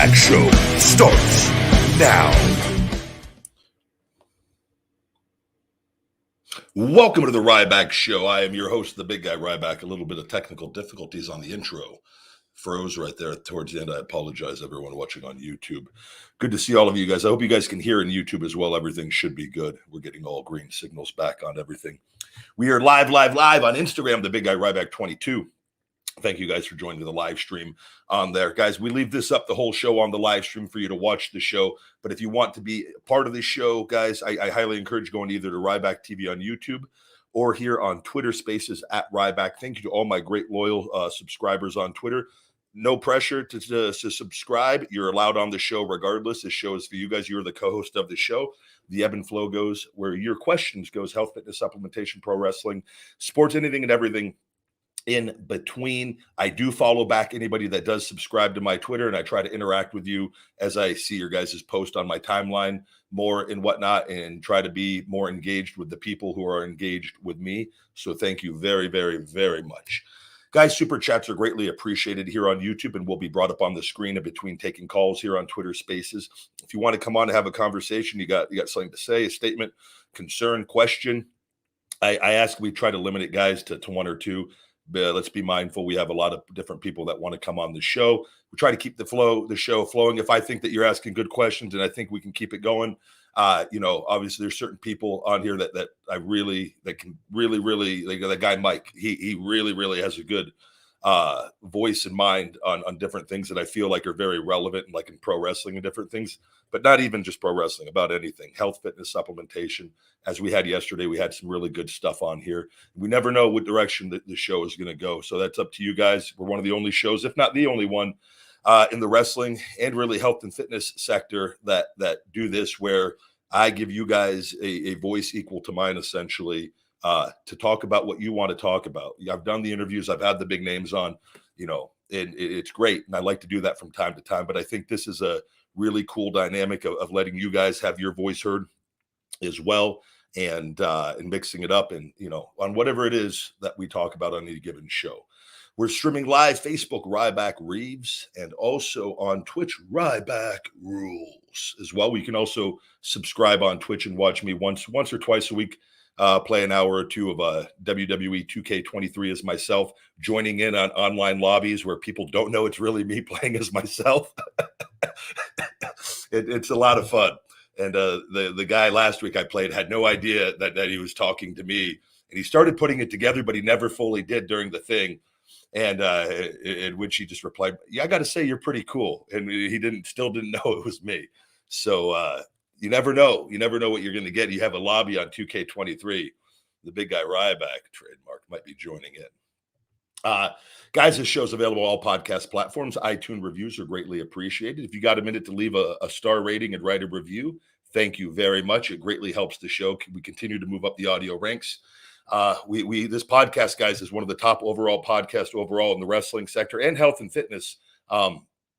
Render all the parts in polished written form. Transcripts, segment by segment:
Ryback Show starts now. Welcome to the Ryback Show. I am your host, the big guy Ryback. A little bit of technical difficulties on the intro. Froze right there towards the end. I apologize, everyone watching on YouTube. Good to see all of you guys. I hope you guys can hear in YouTube as well. Everything should be good. We're getting all green signals back on everything. We are live on Instagram, the big guy Ryback 22. Thank you guys for joining the live stream on there. Guys, we leave this up the whole show on the live stream for you to watch the show. But if you want to be part of the show, guys, I highly encourage going either to Ryback TV on YouTube or here on Twitter Spaces at Ryback. Thank you to all my great loyal subscribers on Twitter. No pressure to subscribe. You're allowed on the show regardless. This show is for you guys. You're the co-host of the show. The ebb and flow goes where your questions goes: health, fitness, supplementation, pro wrestling, sports, anything and everything in between. I do follow back anybody that does subscribe to my Twitter, and I try to interact with you as I see your guys' post on my timeline more and whatnot, and try to be more engaged with the people who are engaged with me. So thank you very, very, very much. Guys, super chats are greatly appreciated here on YouTube and will be brought up on the screen in between taking calls here on Twitter Spaces. If you want to come on and have a conversation, you got something to say, a statement, concern, question, I ask we try to limit it, guys, to one or two. Let's be mindful. We have a lot of different people that want to come on the show. We try to keep the show flowing. If I think that you're asking good questions and I think we can keep it going, obviously there's certain people on here that can really, like that guy Mike. He really has a good voice and mind on different things that I feel like are very relevant, like in pro wrestling and different things, but not even just pro wrestling, about anything, health, fitness, supplementation. As we had yesterday, we had some really good stuff on here. We never know what direction the show is going to go. So that's up to you guys. We're one of the only shows, if not the only one, in the wrestling and really health and fitness sector that do this, where I give you guys a voice equal to mine, essentially, to talk about what you want to talk about. I've done the interviews. I've had the big names on, and it's great. And I like to do that from time to time. But I think this is a really cool dynamic of letting you guys have your voice heard as well, and mixing it up and, on whatever it is that we talk about on any given show. We're streaming live Facebook, Ryback Reeves, and also on Twitch, Ryback Rules as well. You can also subscribe on Twitch and watch me once or twice a week, play an hour or two of WWE 2K23 as myself, joining in on online lobbies where people don't know it's really me playing as myself. It's a lot of fun. And the guy last week I played had no idea that he was talking to me. And he started putting it together, but he never fully did during the thing. And in which he just replied, "Yeah, I got to say you're pretty cool." And he still didn't know it was me. So you never know. You never know what you're going to get. You have a lobby on 2K23. The big guy Ryback trademark might be joining in. Guys, this show's available on all podcast platforms. iTunes reviews are greatly appreciated. If you got a minute to leave a star rating and write a review, thank you very much. It greatly helps the show. We continue to move up the audio ranks. This podcast, guys, is one of the top overall podcasts in the wrestling sector and health and fitness.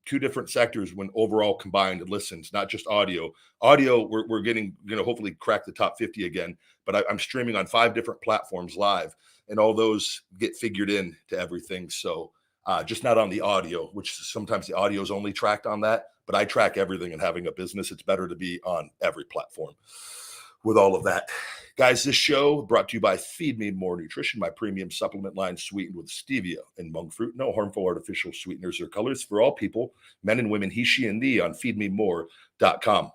Two different sectors when overall combined listens, not just audio. Audio, we're getting, hopefully crack the top 50 again, but I'm streaming on 5 different platforms live, and all those get figured in to everything. So just not on the audio, which sometimes the audio is only tracked on that, but I track everything, and having a business, it's better to be on every platform with all of that. Guys, this show brought to you by Feed Me More Nutrition, my premium supplement line sweetened with stevia and monk fruit. No harmful artificial sweeteners or colors for all people, men and women, he, she, and thee, on feedmemore.com.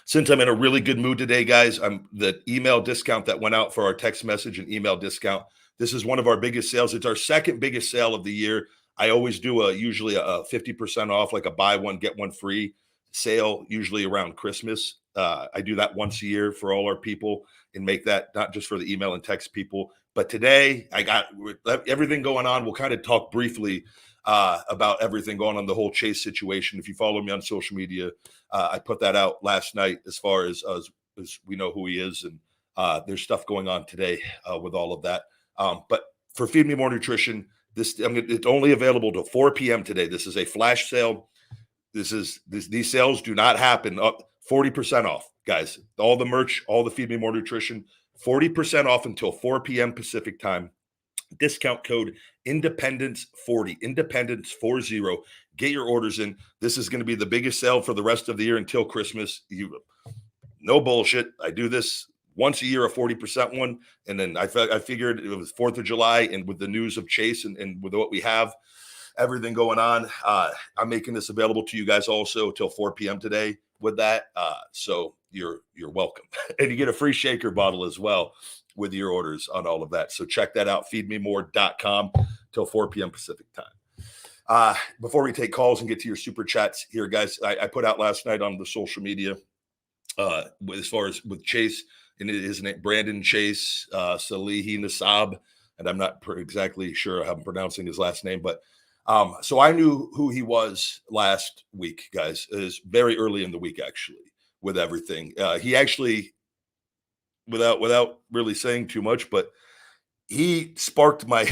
Since I'm in a really good mood today, guys, the email discount that went out for our text message and email discount, this is one of our biggest sales. It's our second biggest sale of the year. I always do usually a 50% off, like a buy one, get one free sale, usually around Christmas. I do that once a year for all our people and make that not just for the email and text people. But today I got everything going on. We'll kind of talk briefly about everything going on, the whole Chase situation. If you follow me on social media, I put that out last night as far as we know who he is. And there's stuff going on today with all of that. But for Feed Me More Nutrition, it's only available till 4 p.m. today. This is a flash sale. These sales do not happen up 40% off, guys. All the merch, all the Feed Me More Nutrition, 40% off until 4 p.m. Pacific time. Discount code Independence40, Independence40. Get your orders in. This is going to be the biggest sale for the rest of the year until Christmas. No bullshit. I do this once a year, a 40% one. And then I figured it was 4th of July, and with the news of Chase and with what we have, everything going on, I'm making this available to you guys also till 4 p.m. today with that. So you're welcome. And you get a free shaker bottle as well with your orders on all of that. So check that out, feedmemore.com till 4 p.m. Pacific time. Before we take calls and get to your super chats here, guys, I put out last night on the social media, as far as with Chase, and his name, Brandon Chase, Salihi Nasab, and I'm not exactly sure how I'm pronouncing his last name, but so I knew who he was last week, guys. It is very early in the week, actually, with everything. He actually, without really saying too much, but he sparked my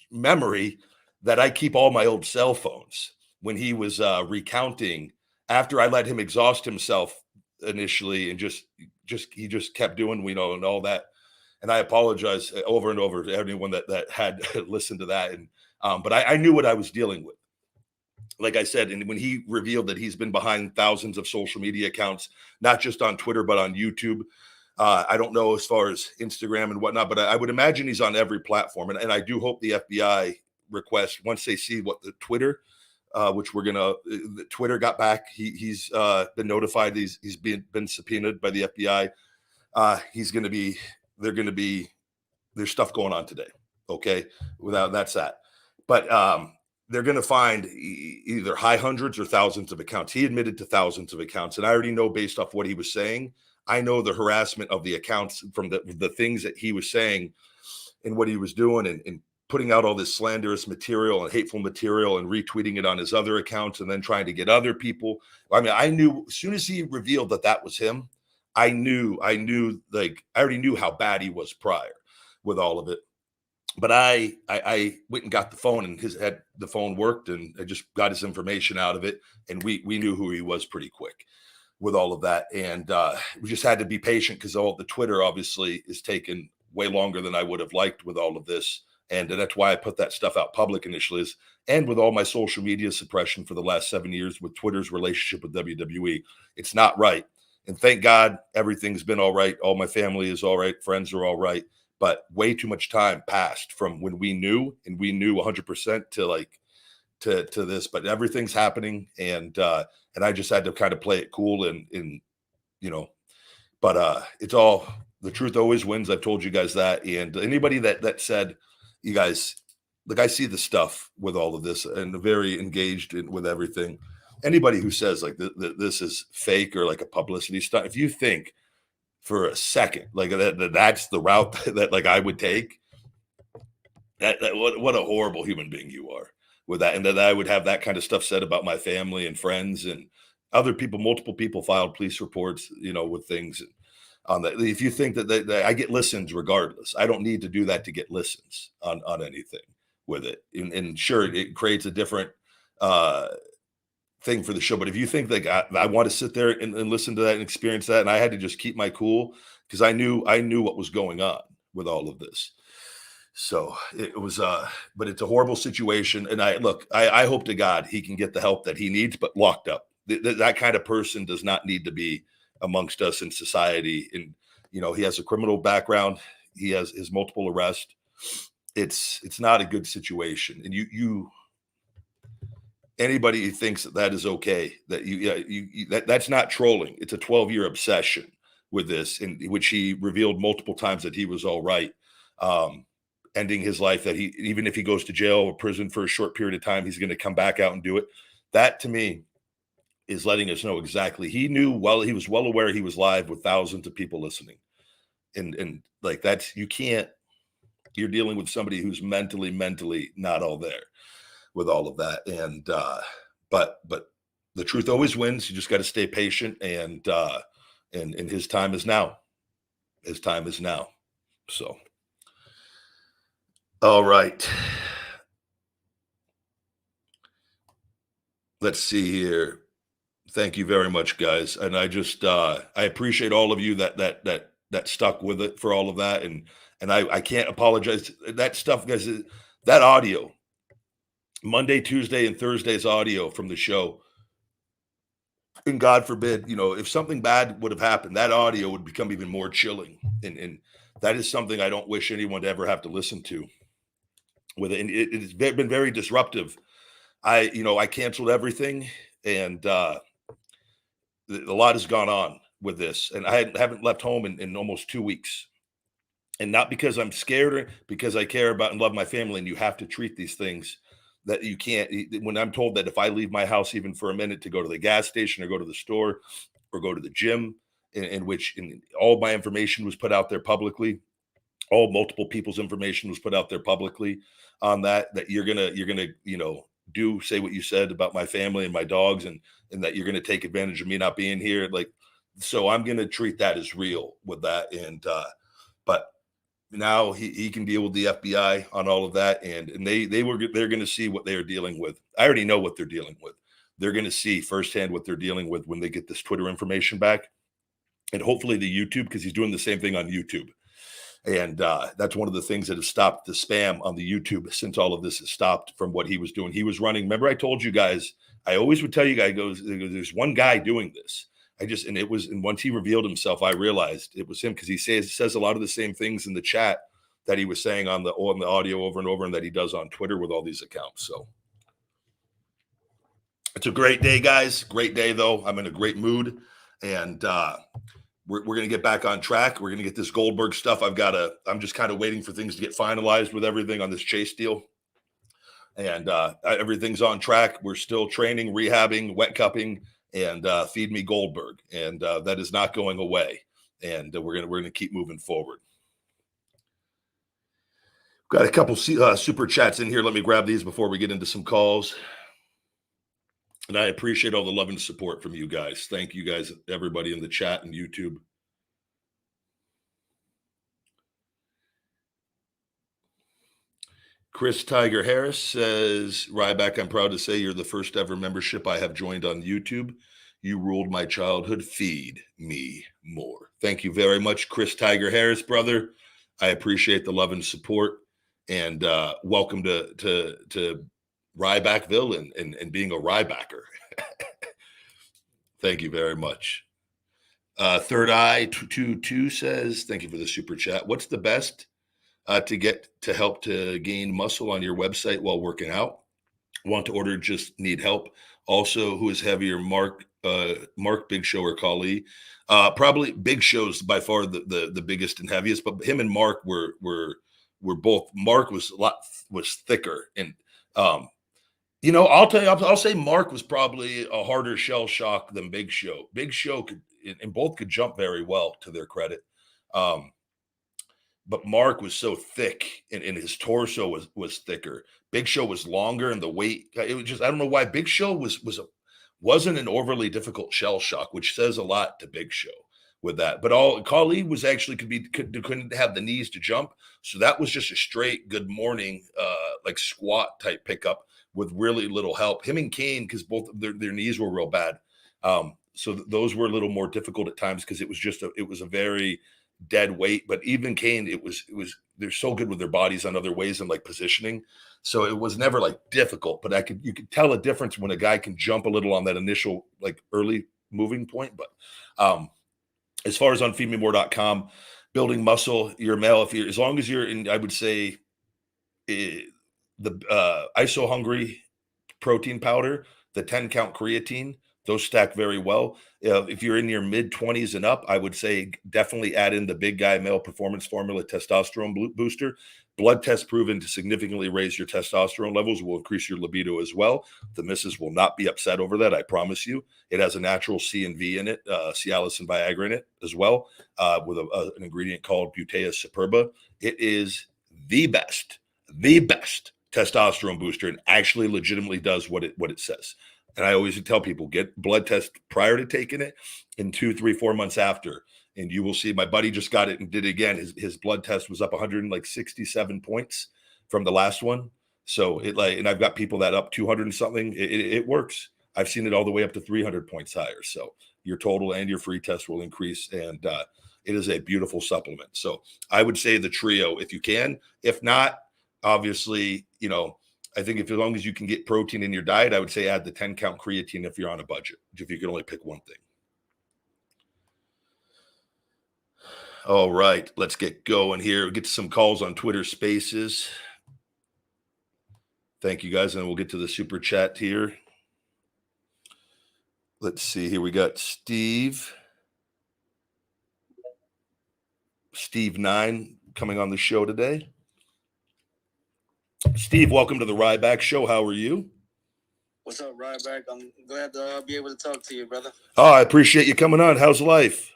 memory that I keep all my old cell phones when he was recounting after I let him exhaust himself initially, and he just kept doing, and all that. And I apologize over and over to everyone that had listened to that. And but I knew what I was dealing with. Like I said, and when he revealed that he's been behind thousands of social media accounts, not just on Twitter, but on YouTube. I don't know as far as Instagram and whatnot, but I would imagine he's on every platform. And I do hope the FBI request, once they see what the Twitter, which the Twitter got back. He's been notified. He's been subpoenaed by the FBI. There's stuff going on today. Okay. That's that. But they're going to find either high hundreds or thousands of accounts. He admitted to thousands of accounts. And I already know, based off what he was saying, I know the harassment of the accounts from the things that he was saying and what he was doing, and putting out all this slanderous material and hateful material and retweeting it on his other accounts, and then trying to get other people. I mean, I knew as soon as he revealed that was him, I knew, like, I already knew how bad he was prior with all of it. But I went and got the phone, and the phone worked, and I just got his information out of it. And we knew who he was pretty quick with all of that. And we just had to be patient, because all the Twitter obviously is taking way longer than I would have liked with all of this. And that's why I put that stuff out public initially, and with all my social media suppression for the last 7 years with Twitter's relationship with WWE, it's not right. And thank God everything's been all right. All my family is all right. Friends are all right. But way too much time passed from when we knew 100% to this. But everything's happening, and I just had to kind of play it cool, and but it's all, the truth always wins. I've told you guys that. And anybody that said, you guys, like, I see the stuff with all of this and very engaged with everything. Anybody who says like this is fake or like a publicity stunt, if you think for a second like that's the route that like I would take, what a horrible human being you are with that. And that I would have that kind of stuff said about my family and friends and other people. Multiple people filed police reports, with things on that. If you think that I get listens regardless, I don't need to do that to get listens on anything with it. And sure, it creates a different thing for the show. But if you think like I want to sit there and listen to that and experience that, and I had to just keep my cool, because I knew what was going on with all of this. So it was, but it's a horrible situation. And I hope to God he can get the help that he needs, but locked up. That kind of person does not need to be amongst us in society. And, he has a criminal background. He has his multiple arrests. It's not a good situation. And anybody who thinks that is okay, that that's not trolling. It's a 12-year obsession with this, in which he revealed multiple times that he was all right. Ending his life, that even if he goes to jail or prison for a short period of time, he's going to come back out and do it. That to me is letting us know exactly. He was well aware he was live with thousands of people listening. And like, you're dealing with somebody who's mentally not all there with all of that. And but the truth always wins. You just got to stay patient, and his time is now. His time is now. So all right. Let's see here. Thank you very much, guys. And I just I appreciate all of you that that stuck with it for all of that, and I can't apologize. That stuff, guys, that audio, Monday, Tuesday, and Thursday's audio from the show, and God forbid, if something bad would have happened, that audio would become even more chilling, and that is something I don't wish anyone to ever have to listen to with it, and it's been very disruptive. I canceled everything, and a lot has gone on with this, and I haven't left home in almost 2 weeks. And not because I'm scared, or because I care about and love my family. And you have to treat these things that you can't. When I'm told that if I leave my house even for a minute to go to the gas station or go to the store or go to the gym, in which all my information was put out there publicly, all multiple people's information was put out there publicly on that you're gonna say what you said about my family and my dogs, and that you're gonna take advantage of me not being here. So I'm gonna treat that as real with that. And but now he can deal with the FBI on all of that, and they're going to see what they are dealing with. I already know what they're dealing with. They're going to see firsthand what they're dealing with when they get this Twitter information back, and hopefully the YouTube, because he's doing the same thing on YouTube. And that's one of the things that has stopped the spam on the YouTube since all of this has stopped from what he was doing. He was running. Remember, I told you guys, I always would tell you guys, there's one guy doing this. And once he revealed himself, I realized it was him, because he says a lot of the same things in the chat that he was saying on the audio over and over, and that he does on Twitter with all these accounts. So it's a great day, guys. Great day, though. I'm in a great mood, and we're going to get back on track. We're going to get this Goldberg stuff. I'm just kind of waiting for things to get finalized with everything on this Chase deal. And everything's on track. We're still training, rehabbing, wet cupping, and feed me Goldberg. And that is not going away. And we're going to keep moving forward. Got a couple super chats in here. Let me grab these before we get into some calls. And I appreciate all the love and support from you guys. Thank you guys, everybody in the chat and YouTube. Chris Tiger Harris says, Ryback, I'm proud to say you're the first ever membership I have joined on YouTube. You ruled my childhood. Feed me more. Thank you very much, Chris Tiger Harris, brother. I appreciate the love and support. And welcome to Rybackville and being a Rybacker. Thank you very much. Third Eye 222 says, thank you for the super chat. What's the best to get to help to gain muscle on your website while working out? Want to order, just need help. Also, who is heavier, Mark, Big Show, or Kali? Probably Big Show's by far the biggest and heaviest, but him and Mark were both. Mark was thicker, and I'll tell you, I'll say Mark was probably a harder shell shock than Big Show. Big Show both could jump very well, to their credit. But Mark was so thick, and his torso was thicker. Big Show was longer, and the weight, it was just, I don't know why Big Show wasn't an overly difficult shell shock, which says a lot to Big Show with that. But Kali was actually couldn't have the knees to jump. So that was just a straight good morning, like squat type pickup with really little help. Him and Kane, because both of their knees were real bad. So those were a little more difficult at times, because it was a very dead weight. But even Kane, they're so good with their bodies on other ways and like positioning. So it was never like difficult, but you could tell a difference when a guy can jump a little on that initial like early moving point. But as far as on feedmemore.com, building muscle, you're a male, as long as you're in, I would say the ISO Hungry protein powder, the 10 count creatine, those stack very well. If you're in your mid 20s and up, I would say definitely add in the Big Guy Male Performance Formula Testosterone Booster. Blood test proven to significantly raise your testosterone levels, will increase your libido as well. The missus will not be upset over that, I promise you. It has a natural C and V in it, Cialis and Viagra in it as well, with an ingredient called Butea superba. It is the best testosterone booster, and actually legitimately does what it says. And I always tell people, get blood test prior to taking it and 2, 3, 4 months after. And you will see, my buddy just got it and did it again. His blood test was up 167 points from the last one. So and I've got people that up 200 and something. It works. I've seen it all the way up to 300 points higher. So your total and your free test will increase. And It is a beautiful supplement. So I would say the trio if you can. If not, obviously, I think as long as you can get protein in your diet, I would say add the 10 count creatine if you're on a budget, if you can only pick one thing. All right, let's get going here. We'll get to some calls on Twitter Spaces. Thank you guys, and we'll get to the super chat here. Let's see here. We got Steve 9 coming on the show today. Steve, welcome to the Ryback Show. How are you? What's up, Ryback? I'm glad to be able to talk to you, brother. Oh, I appreciate you coming on. How's life?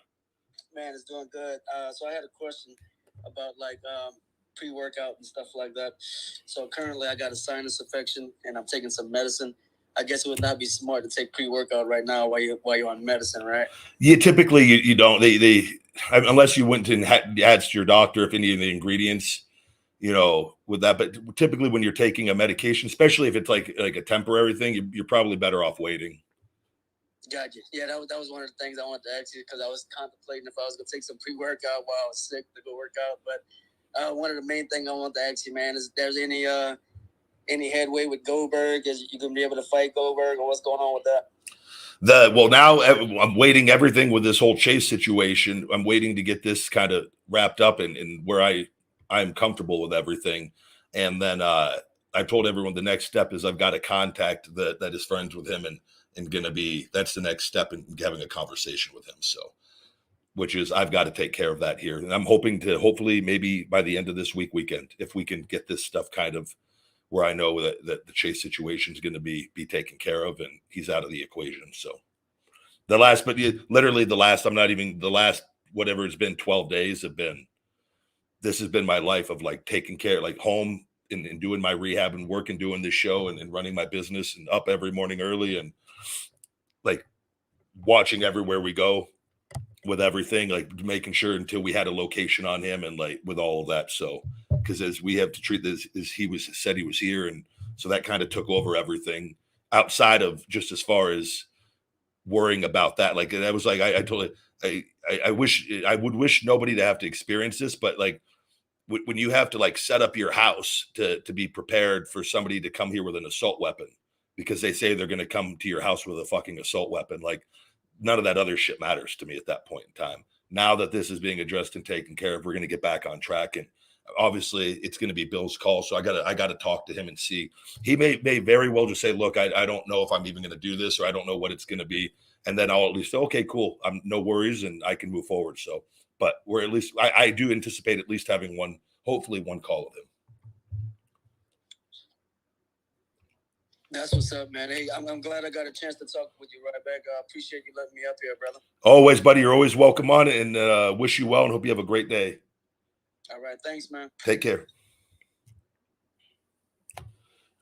Man, it's doing good. So I had a question about pre-workout and stuff like that. So currently I got a sinus infection and I'm taking some medicine. I guess it would not be smart to take pre-workout right now while you're on medicine, right? Yeah, typically you don't. They unless you went and asked your doctor if any of the ingredients, with that. But typically when you're taking a medication, especially if it's like a temporary thing, you're probably better off waiting. Gotcha. Yeah, that was one of the things I wanted to ask you because I was contemplating if I was going to take some pre-workout while I was sick to go work out. But one of the main things I wanted to ask you, man, is if there's any headway with Goldberg? Is you going to be able to fight Goldberg, or what's going on with that? Now I'm waiting everything with this whole Chase situation. I'm waiting to get this kind of wrapped up and where I'm comfortable with everything. And then I told everyone the next step is I've got a contact that is friends with him and that's the next step in having a conversation with him. So, which is I've got to take care of that here. And I'm hoping to hopefully maybe by the end of this weekend, if we can get this stuff kind of where I know that the Chase situation is going to be taken care of and he's out of the equation. So whatever it's been 12 days this has been my life of like taking care, like home and doing my rehab and work and doing this show and running my business and up every morning early and like watching everywhere we go with everything, like making sure until we had a location on him and like with all of that. So, because as we have to treat this, as he said he was here. And so that kind of took over everything outside of just as far as worrying about that. Like, that was like, I told it, I would wish nobody to have to experience this, but like when you have to like set up your house to be prepared for somebody to come here with an assault weapon, because they say they're going to come to your house with a fucking assault weapon. Like none of that other shit matters to me at that point in time. Now that this is being addressed and taken care of, we're going to get back on track. And obviously it's going to be Bill's call. So I got to talk to him and see. He may very well just say, look, I don't know if I'm even going to do this, or I don't know what it's going to be. And then I'll at least say, okay, cool. I'm no worries. And I can move forward. So, but we're at least, I do anticipate at least having hopefully one call with him. That's what's up, man. Hey, I'm glad I got a chance to talk with you, Ryback. I appreciate you letting me up here, brother. Always, buddy. You're always welcome on, and wish you well and hope you have a great day. All right. Thanks, man. Take care.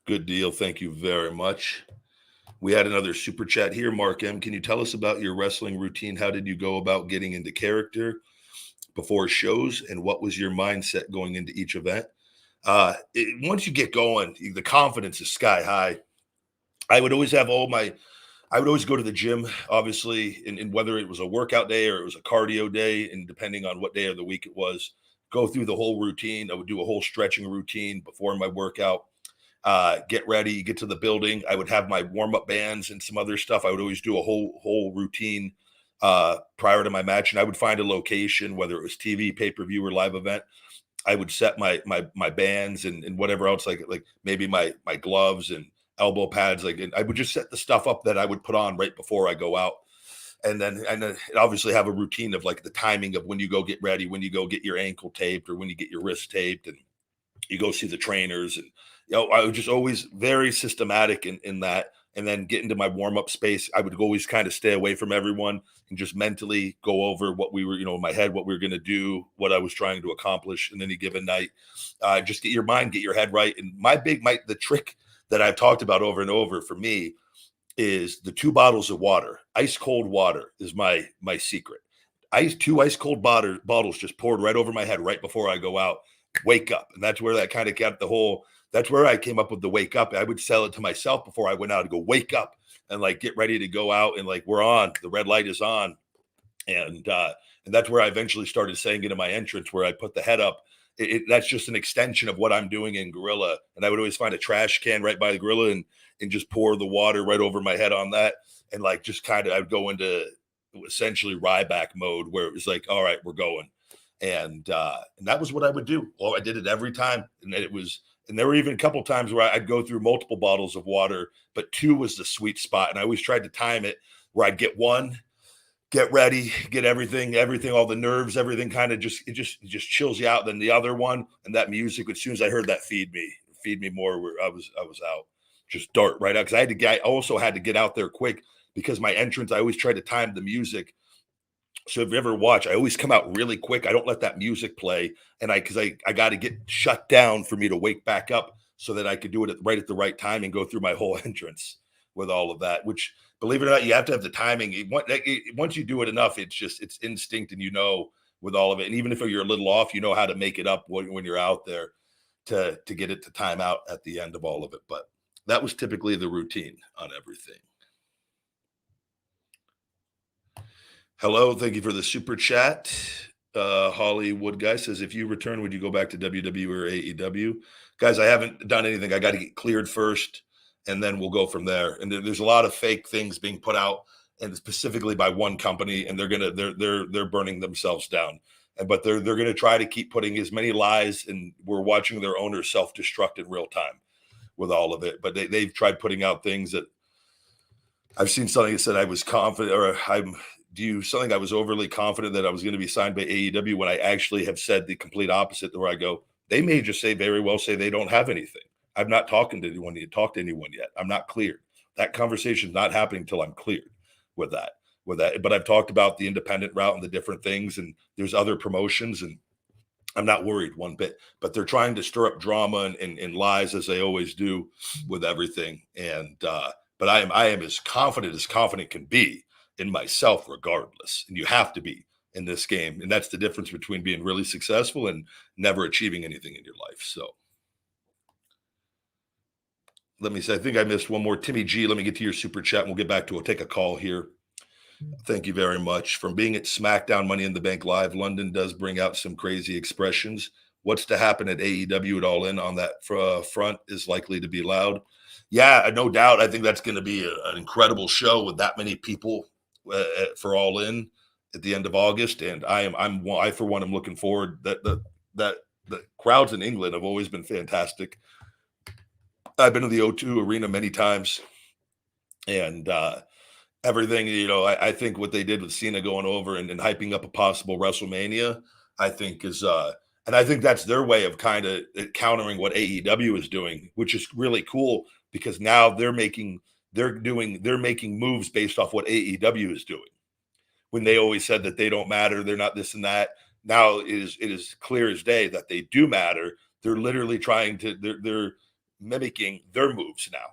Good deal. Thank you very much. We had another super chat here. Mark M., can you tell us about your wrestling routine? How did you go about getting into character before shows, and what was your mindset going into each event? Once you get going, the confidence is sky high. I would always go to the gym, obviously, and whether it was a workout day or it was a cardio day, and depending on what day of the week it was, go through the whole routine. I would do a whole stretching routine before my workout, get ready, get to the building. I would have my warm-up bands and some other stuff. I would always do a whole routine prior to my match, and I would find a location, whether it was TV, pay-per-view, or live event. I would set my bands and whatever else, like maybe my gloves and elbow pads, and I would just set the stuff up that I would put on right before I go out. And then obviously have a routine of like the timing of when you go get ready, when you go get your ankle taped or when you get your wrist taped and you go see the trainers. And, I was just always very systematic in that. And then get into my warm-up space. I would always kind of stay away from everyone and just mentally go over what we were, in my head, what we were going to do, what I was trying to accomplish in any given night. Just get your mind, get your head right. And the trick that I've talked about over and over for me is the 2 bottles of water. Ice cold water is my secret. 2 ice cold bottles just poured right over my head right before I go out. Wake up. And that's where that kind of got that's where I came up with the wake up. I would sell it to myself before I went out and go wake up and like get ready to go out and like we're on. The red light is on. And that's where I eventually started saying it in my entrance, where I put the head up. That's just an extension of what I'm doing in gorilla. And I would always find a trash can right by the gorilla and just pour the water right over my head on that. And like, just kind of, I'd go into essentially Ryback mode, where it was like, all right, we're going. And that was what I would do. Well, I did it every time. And there were even a couple times where I'd go through multiple bottles of water, but 2 was the sweet spot. And I always tried to time it where I'd get 1, get ready, get everything, all the nerves, everything kind of just chills you out. Then the other one, and that music, as soon as I heard that, feed me more, where I was out, just dart right out. Cause I also had to get out there quick, because my entrance, I always try to time the music. So if you ever watch, I always come out really quick. I don't let that music play. And cause I got to get shut down for me to wake back up, so that I could do it right at the right time and go through my whole entrance with all of that, which, believe it or not, you have to have the timing. Once you do it enough, it's instinct, and with all of it. And even if you're a little off, how to make it up when you're out there to get it to time out at the end of all of it. But that was typically the routine on everything. Hello, thank you for the super chat. Hollywood guy says, if you return, would you go back to WWE or AEW? Guys, I haven't done anything. I got to get cleared first, and then we'll go from there. And there's a lot of fake things being put out, and specifically by one company, and they're burning themselves down. But they're gonna try to keep putting as many lies, and we're watching their owners self-destruct in real time with all of it. But they've tried putting out things that I've seen. Something that said I was confident, or something I was overly confident that I was going to be signed by AEW, when I actually have said the complete opposite, where I go, they may just very well say they don't have anything. I'm not talking to anyone yet. I'm not cleared. That conversation's not happening until I'm cleared with that. But I've talked about the independent route and the different things, and there's other promotions, and I'm not worried one bit. But they're trying to stir up drama and lies, as they always do with everything. And but I am as confident can be in myself, regardless. And you have to be in this game. And that's the difference between being really successful and never achieving anything in your life. So let me say, I think I missed one more. Timmy G, let me get to your super chat, and we'll get back to it. We'll take a call here. Thank you very much. From being at SmackDown Money in the Bank Live, London does bring out some crazy expressions. What's to happen at AEW at All In on that front is likely to be loud. Yeah, no doubt. I think that's going to be an incredible show with that many people for All In at the end of August. And I for one, am looking forward. That the crowds in England have always been fantastic. I've been to the O2 Arena many times, and everything, I think what they did with Cena going over and hyping up a possible WrestleMania, I think is, and I think that's their way of kind of countering what AEW is doing, which is really cool, because now they're making moves based off what AEW is doing. When they always said that they don't matter, they're not this and that. Now it is clear as day that they do matter. They're literally they're mimicking their moves now.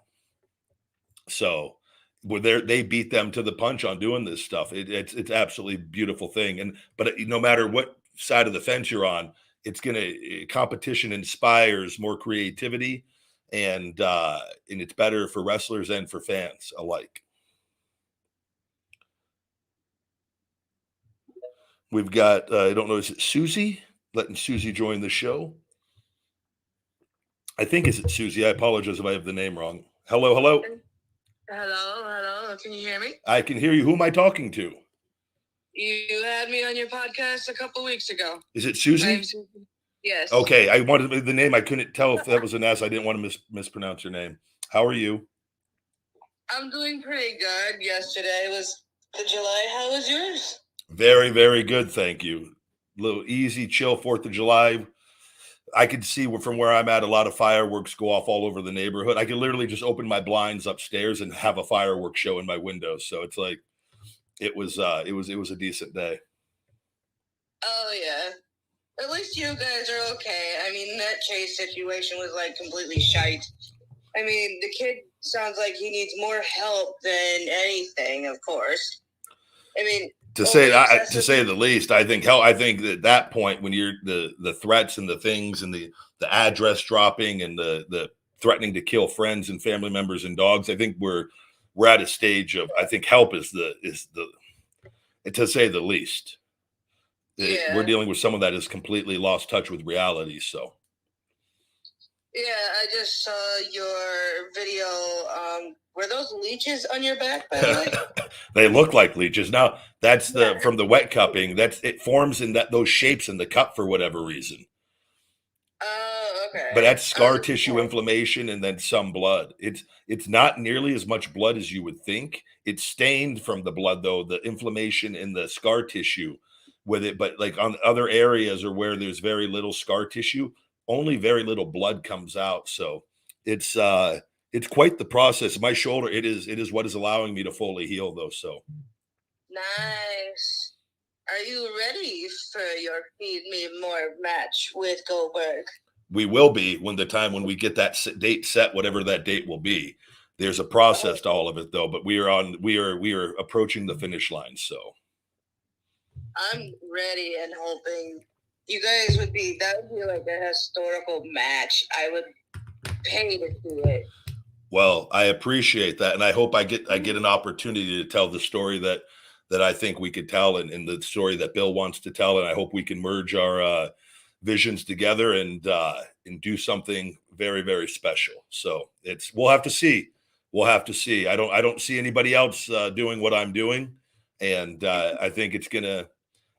So they beat them to the punch on doing this stuff. It's absolutely beautiful thing. But no matter what side of the fence you're on, competition inspires more creativity, and it's better for wrestlers and for fans alike. We've got, I don't know, is it Susie? Letting Susie join the show. I think, is it Susie? I apologize if I have the name wrong. Hello. Hello. Can you hear me? I can hear you. Who am I talking to? You had me on your podcast a couple weeks ago. Is it Susie? Yes. Okay. I wanted the name. I couldn't tell if that was an S. I didn't want to mispronounce your name. How are you? I'm doing pretty good. Yesterday was the July. How was yours? Very, very good. Thank you. A little easy, chill 4th of July. I could see from where I'm at, a lot of fireworks go off all over the neighborhood. I could literally just open my blinds upstairs and have a fireworks show in my window. So it's like, it was a decent day. Oh yeah. At least you guys are okay. I mean, that Chase situation was like completely shite. I mean, the kid sounds like he needs more help than anything, of course. I mean, to say the least, I think at that point, when you're the threats and the things and the address dropping and the threatening to kill friends and family members and dogs, I think we're at a stage of, I think help is the to say the least. Yeah. We're dealing with someone that has completely lost touch with reality. So Yeah, I just saw your video. Were those leeches on your back, by the way? they look like leeches. Now that's Yeah. from the wet cupping. It forms in those shapes in the cup for whatever reason. Oh, okay. But that's scar tissue inflammation and then some blood. It's not nearly as much blood as you would think. It's stained from the blood though, the inflammation in the scar tissue with it. But like on other areas or where there's very little scar tissue, only very little blood comes out. So it's quite the process. My shoulder, it is what is allowing me to fully heal though. So nice. Are you ready for your Feed Me More match with Goldberg? we will be when we get that date set, whatever that date will be. There's a process to all of it though, but we are approaching the finish line. So I'm ready and hoping you guys that would be like a historical match. I would pay to see it. Well, I appreciate that. And I hope I get an opportunity to tell the story that I think we could tell and the story that Bill wants to tell. And I hope we can merge our visions together and do something very, very special. So we'll have to see. I don't see anybody else doing what I'm doing. And I think it's gonna,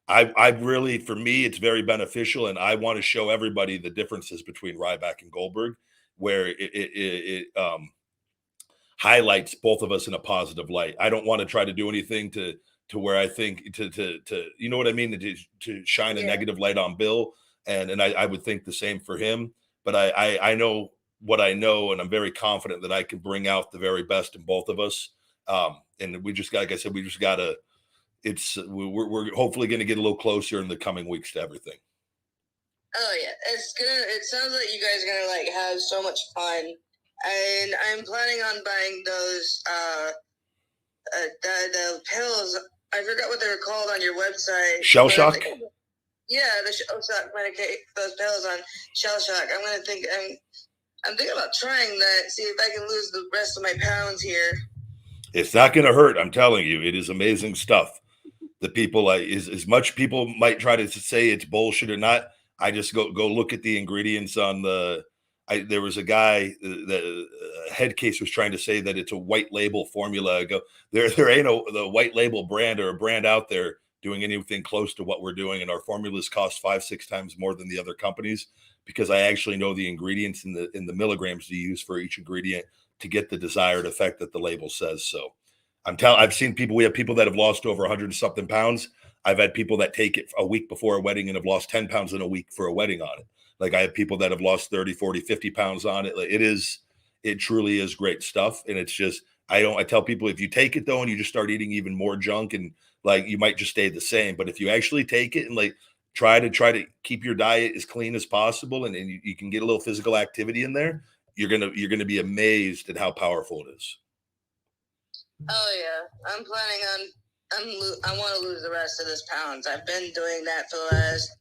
I really, for me, it's very beneficial. And I want to show everybody the differences between Ryback and Goldberg, where it highlights both of us in a positive light. I don't want to try to do anything to where I think to you know what I mean, to shine a negative light on Bill. And I would think the same for him. But I know what I know, and I'm very confident that I can bring out the very best in both of us. And we just got, like I said, we're hopefully going to get a little closer in the coming weeks to everything. Oh yeah, it sounds like you guys are gonna like have so much fun, and I'm planning on buying those the pills. I forgot what they were called on your website. Shell Shock. Yeah, the Shell Shock medicate, those pills on Shell Shock. I'm thinking about trying that. See if I can lose the rest of my pounds here. It's not going to hurt. I'm telling you, it is amazing stuff. The people, as much people might try to say it's bullshit or not, I just go look at the ingredients on there was a guy, the head case was trying to say that it's a white label formula. I go, there ain't the white label brand or a brand out there doing anything close to what we're doing. And our formulas cost 5-6 times more than the other companies, because I actually know the ingredients in the milligrams to use for each ingredient to get the desired effect that the label says. So I've seen people, we have people that have lost over 100 and something pounds. I've had people that take it a week before a wedding and have lost 10 pounds in a week for a wedding on it. Like I have people that have lost 30, 40, 50 pounds on it. Like it truly is great stuff. And it's just, I tell people, if you take it though, and you just start eating even more junk, and like, you might just stay the same. But if you actually take it and like, try to keep your diet as clean as possible, and you can get a little physical activity in there, you're going to be amazed at how powerful it is. Oh yeah. I'm planning on, I want to lose the rest of this pounds. I've been doing that for the last,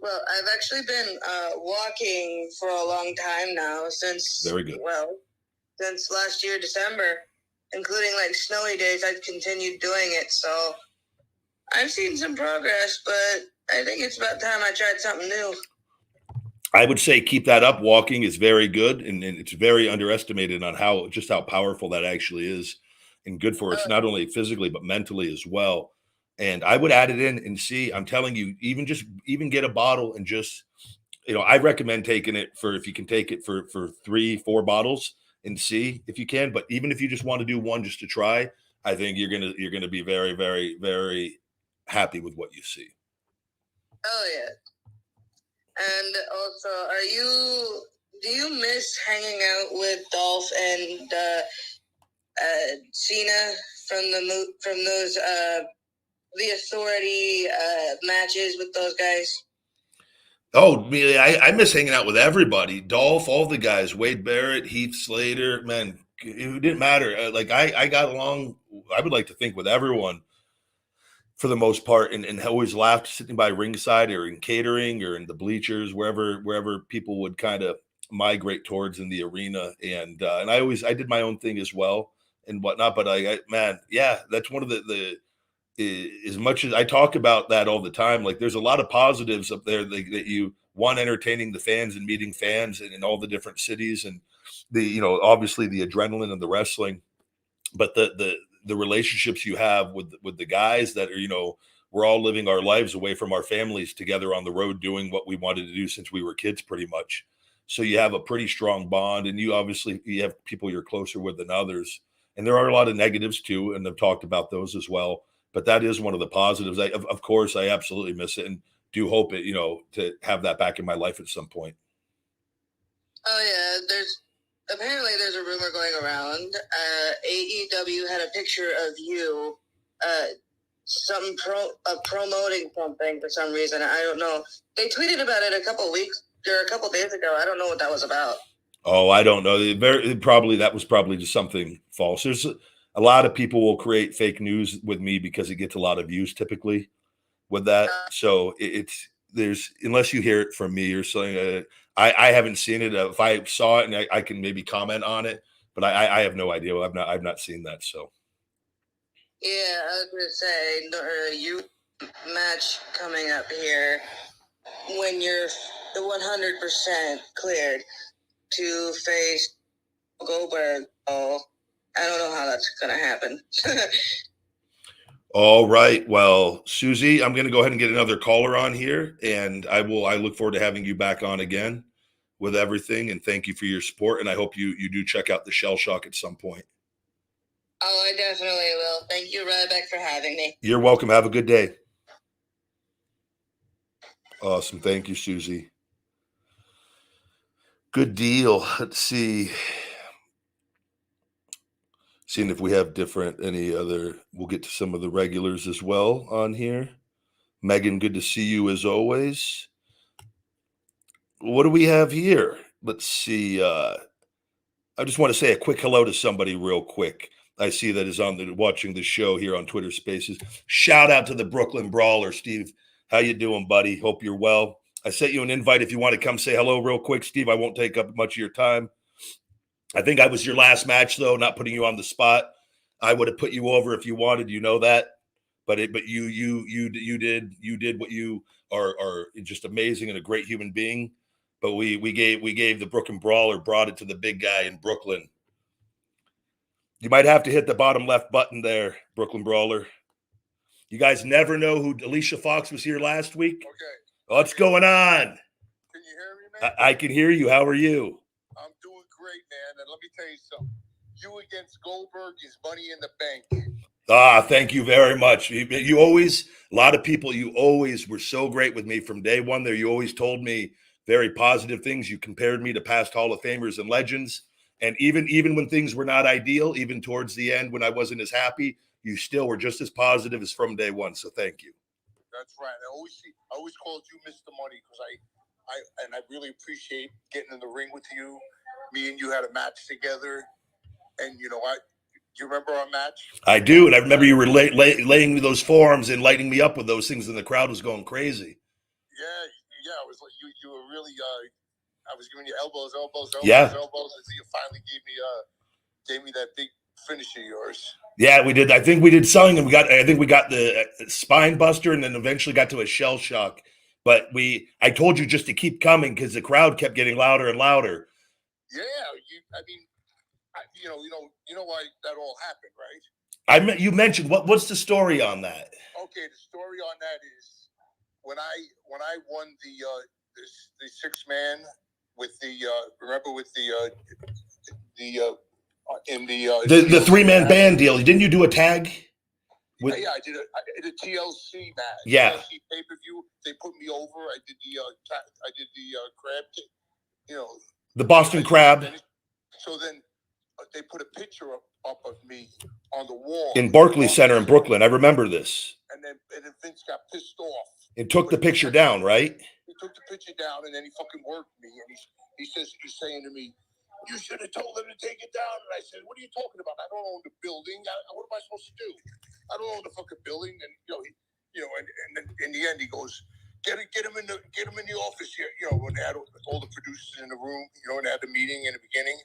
I've actually been walking for a long time now, since very good. Since last year, December, including like snowy days, I've continued doing it. So I've seen some progress, but I think it's about time I tried something new. I would say keep that up. Walking is very good, and it's very underestimated on how powerful that actually is, and good for us, not only physically, but mentally as well. And I would add it in and see, I'm telling you, even get a bottle and just, I recommend taking it if you can take it for 3-4 bottles and see if you can. But even if you just want to do one just to try, I think you're going to be very, very, very happy with what you see. Oh yeah. And also, do you miss hanging out with Dolph and Cena from those the Authority matches with those guys? Oh, I miss hanging out with everybody. Dolph, all the guys, Wade Barrett, Heath Slater, man, it didn't matter. I got along, I would like to think, with everyone for the most part, and always laughed sitting by ringside or in catering or in the bleachers, wherever people would kind of migrate towards in the arena. And I did my own thing as well and whatnot. But man, yeah, that's one of the as much as I talk about that all the time, like there's a lot of positives up there that you want, entertaining the fans and meeting fans in all the different cities, and obviously the adrenaline and the wrestling, but the relationships you have with the guys that are, we're all living our lives away from our families together on the road doing what we wanted to do since we were kids pretty much. So you have a pretty strong bond, and you have people you're closer with than others. And there are a lot of negatives too, and I've talked about those as well. But that is one of the positives. Of course, I absolutely miss it, and do hope it, to have that back in my life at some point. Oh yeah, apparently there's a rumor going around. AEW had a picture of you, promoting something for some reason. I don't know. They tweeted about it a couple days ago. I don't know what that was about. Oh, I don't know. That was probably just something false. There's a lot of people will create fake news with me because it gets a lot of views typically with that. So there's, unless you hear it from me or something, I haven't seen it. If I saw it, and I can maybe comment on it, but I have no idea. I've not seen that. So yeah, I was gonna say you match coming up here when you're the 100% cleared to face Goldberg. Oh, I don't know how that's gonna happen. all right. Well, Susie, I'm going to go ahead and get another caller on here, and I look forward to having you back on again with everything. And thank you for your support. And I hope you do check out the Shell Shock at some point. Oh, I definitely will. Thank you, Ryback, for having me. You're welcome. Have a good day. Awesome. Thank you, Susie. Good deal. Let's see. Seeing if we have we'll get to some of the regulars as well on here. Megan, good to see you as always. What do we have here? Let's see. I just want to say a quick hello to somebody real quick. I see that is watching the show here on Twitter Spaces. Shout out to the Brooklyn Brawler, Steve. How you doing, buddy? Hope you're well. I sent you an invite if you want to come say hello real quick, Steve. I won't take up much of your time. I think I was your last match, though, not putting you on the spot. I would have put you over if you wanted, that. But you did what you are just amazing and a great human being. But we gave the Brooklyn Brawler, brought it to the big guy in Brooklyn. You might have to hit the bottom left button there, Brooklyn Brawler. You guys never know who Alicia Fox was here last week. Okay. What's going on? Can you hear me, man? I can hear you. How are you? I'm doing great, man. And let me tell you something. You against Goldberg is money in the bank. Thank you very much. You always, a lot of people, you always were so great with me from day one there. You always told me very positive things. You compared me to past Hall of Famers and legends. And even when things were not ideal, even towards the end when I wasn't as happy, you still were just as positive as from day one. So thank you. That's right. I always called you Mr. Money because I really appreciate getting in the ring with you. Me and you had a match together, and do you remember our match? I do, and I remember you were laying me those forearms and lighting me up with those things, and the crowd was going crazy. Yeah. It was like you were really. I was giving you elbows, and you finally gave me that big finish of yours. Yeah, we did. I think we did something, and I think we got the spine buster, and then eventually got to a shell shock. But I told you just to keep coming because the crowd kept getting louder and louder. Yeah, you know why that all happened, right? You mentioned what's the story on that? Okay, the story on that is when I won the 6-man with the 3-man band deal. Didn't you do a tag? Yeah, I did a TLC match. Yeah. TLC pay-per-view. They put me over. I did the crab kick. The Boston Crab. So then they put a picture up of me on the wall in Barclays Center in Brooklyn. I remember this. And then Vince got pissed off and took the picture down, right? He took the picture down, and then he fucking worked me. And he's saying to me, "You should have told them to take it down." And I said, "What are you talking about? I don't own the building. What am I supposed to do? I don't own the fucking building." And and then in the end, he goes, "Get him in the office here." When they had all the producers in the room, and they had the meeting in the beginning.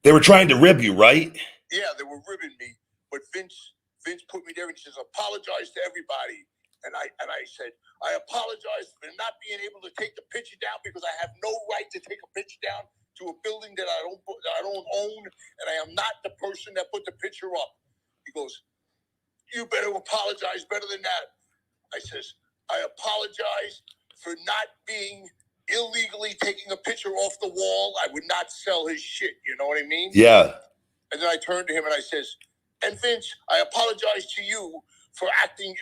They were trying to rib you, right? Yeah, they were ribbing me, but Vince Vince put me there and he says, apologize to everybody. And I said, I apologize for not being able to take the picture down because I have no right to take a picture down to a building that I don't own, and I am not the person that put the picture up. He goes, you better apologize better than that. I says, I apologize for not being illegally taking a picture off the wall. I would not sell his shit. You know what I mean? Yeah. And then I turned to him and I says, and Vince, I apologize to you for acting,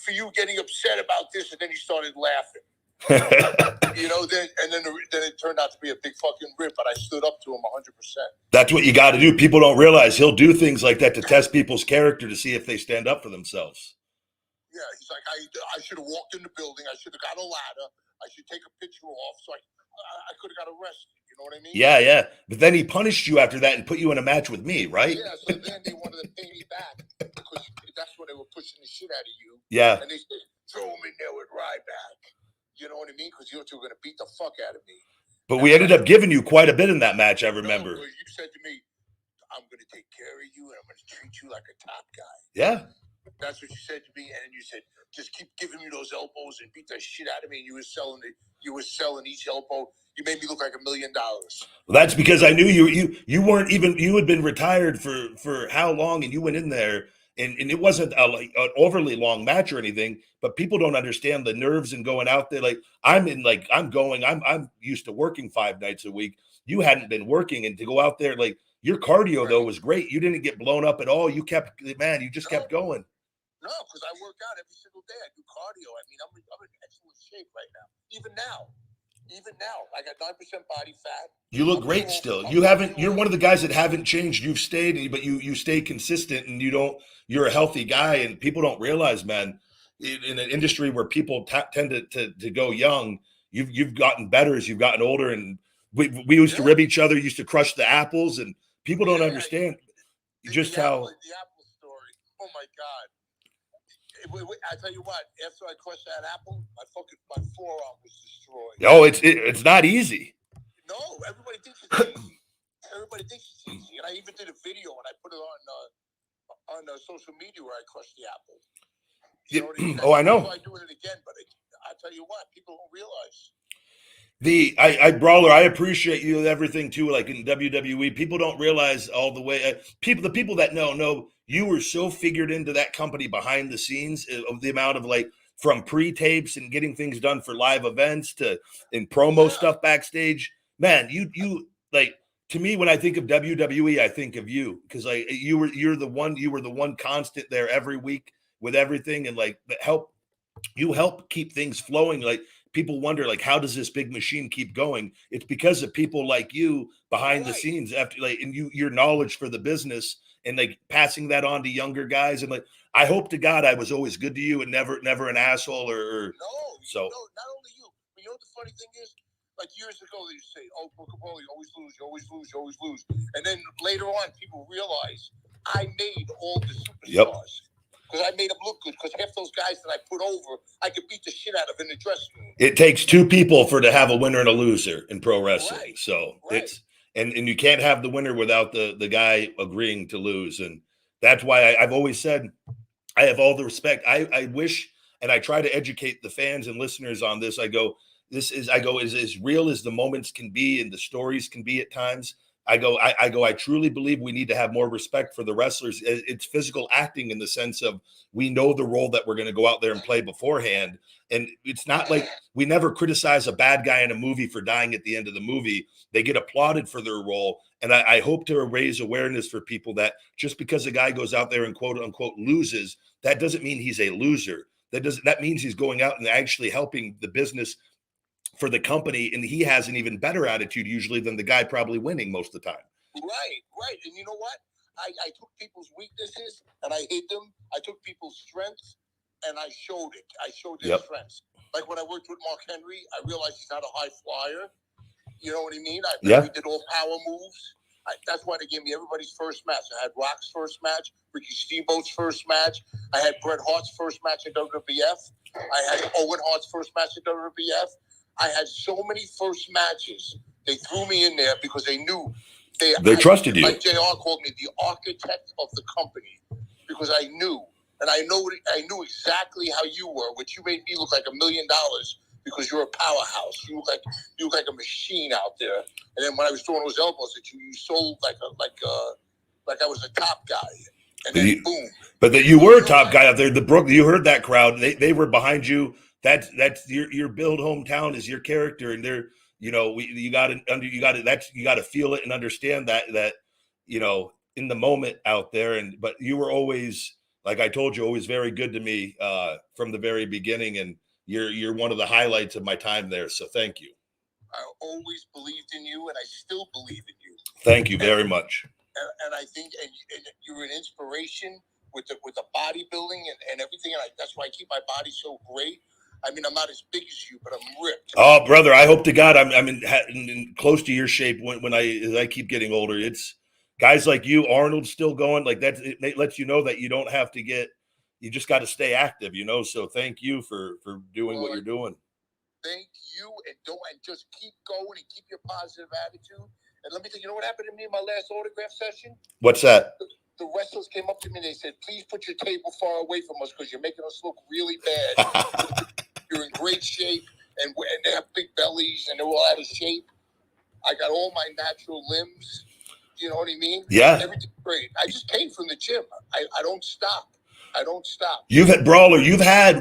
for you getting upset about this. And then he started laughing. Then it turned out to be a big fucking rip, but I stood up to him 100%. That's what you got to do. People don't realize he'll do things like that to test people's character to see if they stand up for themselves. Yeah, he's like, I should have walked in the building. I should have got a ladder. I should take a picture off. So I could have got arrested. You know what I mean? Yeah. But then he punished you after that and put you in a match with me, right? Yeah, so then they wanted to pay me back because that's when they were pushing the shit out of you. Yeah. And they said, throw him in there with Ryback. You know what I mean? Because you two were going to beat the fuck out of me. But we ended up giving you quite a bit in that match, I remember. No, you said to me, I'm going to take care of you and I'm going to treat you like a top guy. Yeah. That's what you said to me. And then you said, just keep giving me those elbows and beat the shit out of me. And you were selling each elbow. You made me look like $1 million. Well, that's because I knew you weren't even, you had been retired for how long, and you went in there and it wasn't an overly long match or anything, but people don't understand the nerves and going out there. Like I'm used to working 5 nights a week. You hadn't been working, and to go out there, like your cardio though was great. You didn't get blown up at all. You kept kept going. No, because I work out every single day. I do cardio. I mean, I'm in excellent shape right now. Even now, I got 9% body fat. You look great still. You're one of the guys that haven't changed. You've stayed, but you stay consistent, and you're a healthy guy, and people don't realize, man, in an industry where people tend to go young, you've gotten better as you've gotten older, and we used to rib each other, used to crush the apples, and people don't understand just how. The apple story. Oh my God. I tell you what, after I crushed that apple, my forearm was destroyed. Oh, it's not easy. No, everybody thinks it's easy. Everybody thinks it's easy. And I even did a video and I put it on social media where I crushed the apple. You know what I mean? Oh, I know. I'm doing it again, but I tell you what, people don't realize. Brawler, I appreciate you everything too. Like in WWE, people don't realize all the way. The people that know you were so figured into that company behind the scenes of the amount of like from pre-tapes and getting things done for live events to in promo stuff backstage. Man, you like, to me when I think of WWE, I think of you because like you were the one constant there every week with everything, and like help keep things flowing. Like people wonder, like, how does this big machine keep going? It's because of people like you behind the scenes after, like, and your knowledge for the business and like passing that on to younger guys. And like, I hope to God I was always good to you and never an asshole or so. No, not only you. But you know what the funny thing is? Like years ago, they used to say, "Oh, Brooklyn Brawler, you always lose, you always lose, you always lose." And then later on, people realize I made all the superstars. Because I made them look good. Because half those guys that I put over, I could beat the shit out of in the dressing room. It takes 2 people to have a winner and a loser in pro wrestling. Right. So it's and you can't have the winner without the guy agreeing to lose. And that's why I've always said I have all the respect. I wish, and I try to educate the fans and listeners on this. I go as real as the moments can be and the stories can be at times. I truly believe we need to have more respect for the wrestlers. It's physical acting in the sense of we know the role that we're going to go out there and play beforehand. And it's not like we never criticize a bad guy in a movie for dying at the end of the movie. They get applauded for their role. And I hope to raise awareness for people that just because a guy goes out there and quote unquote loses, that doesn't mean he's a loser. That means he's going out and actually helping the business for the company, and he has an even better attitude usually than the guy probably winning most of the time. Right. And you know what? I took people's weaknesses and I hid them. I took people's strengths and I showed it. I showed their strengths. Like when I worked with Mark Henry, I realized he's not a high flyer. You know what I mean? We did all power moves. That's why they gave me everybody's first match. I had Rock's first match, Ricky Steamboat's first match. I had Bret Hart's first match in WWF. I had Owen Hart's first match in WWF. I had so many first matches. They threw me in there because they knew they trusted you. Like JR called me the architect of the company because I knew. And I knew exactly how you were, which you made me look like $1 million because you're a powerhouse. You look like a machine out there. And then when I was throwing those elbows at you, you sold like I was a top guy. And then boom. But that you were a top guy out there. The Brooklyn, you heard that crowd. They were behind you. That's your build hometown is your character, and they're you got to feel it and understand that in the moment out there. But you were always, like I told you, always very good to me from the very beginning, and you're one of the highlights of my time there. So thank you. I always believed in you, and I still believe in you. Thank you very much. And I think and you're an inspiration with the bodybuilding and everything. And that's why I keep my body so great. I mean, I'm not as big as you, but I'm ripped. Oh, brother, I hope to God I'm in close to your shape when as I keep getting older. It's guys like you, Arnold's still going. Like that, it lets you know that you don't have to you just got to stay active, So thank you for doing what you're doing. Thank you, and just keep going and keep your positive attitude. And let me tell you, what happened to me in my last autograph session? What's that? The wrestlers came up to me and they said, "Please put your table far away from us because you're making us look really bad." You're in great shape, and they have big bellies, and they're all out of shape. I got all my natural limbs. You know what I mean? Yeah. Everything's great. I just came from the gym. I don't stop. I don't stop. Brawler,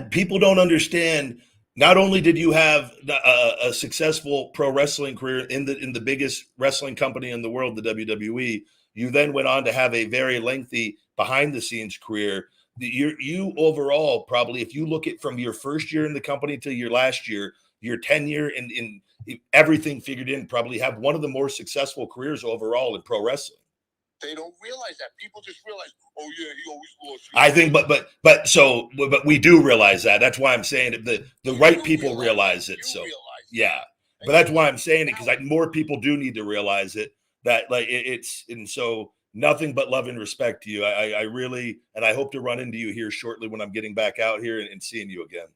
people don't understand. Not only did you have a successful pro wrestling career in the biggest wrestling company in the world, the WWE, you then went on to have a very lengthy behind the scenes career. You overall, probably, if you look at from your first year in the company to your last year, your tenure in everything figured in, probably have one of the more successful careers overall in pro wrestling. They don't realize that. People just realize, oh yeah, he always lost. I think, but we do realize that. That's why I'm saying it. The right people realize it. So yeah, but that's why I'm saying it, because more people do need to realize it. That and so nothing but love and respect to you. I really, and I hope to run into you here shortly when I'm getting back out here and seeing you again.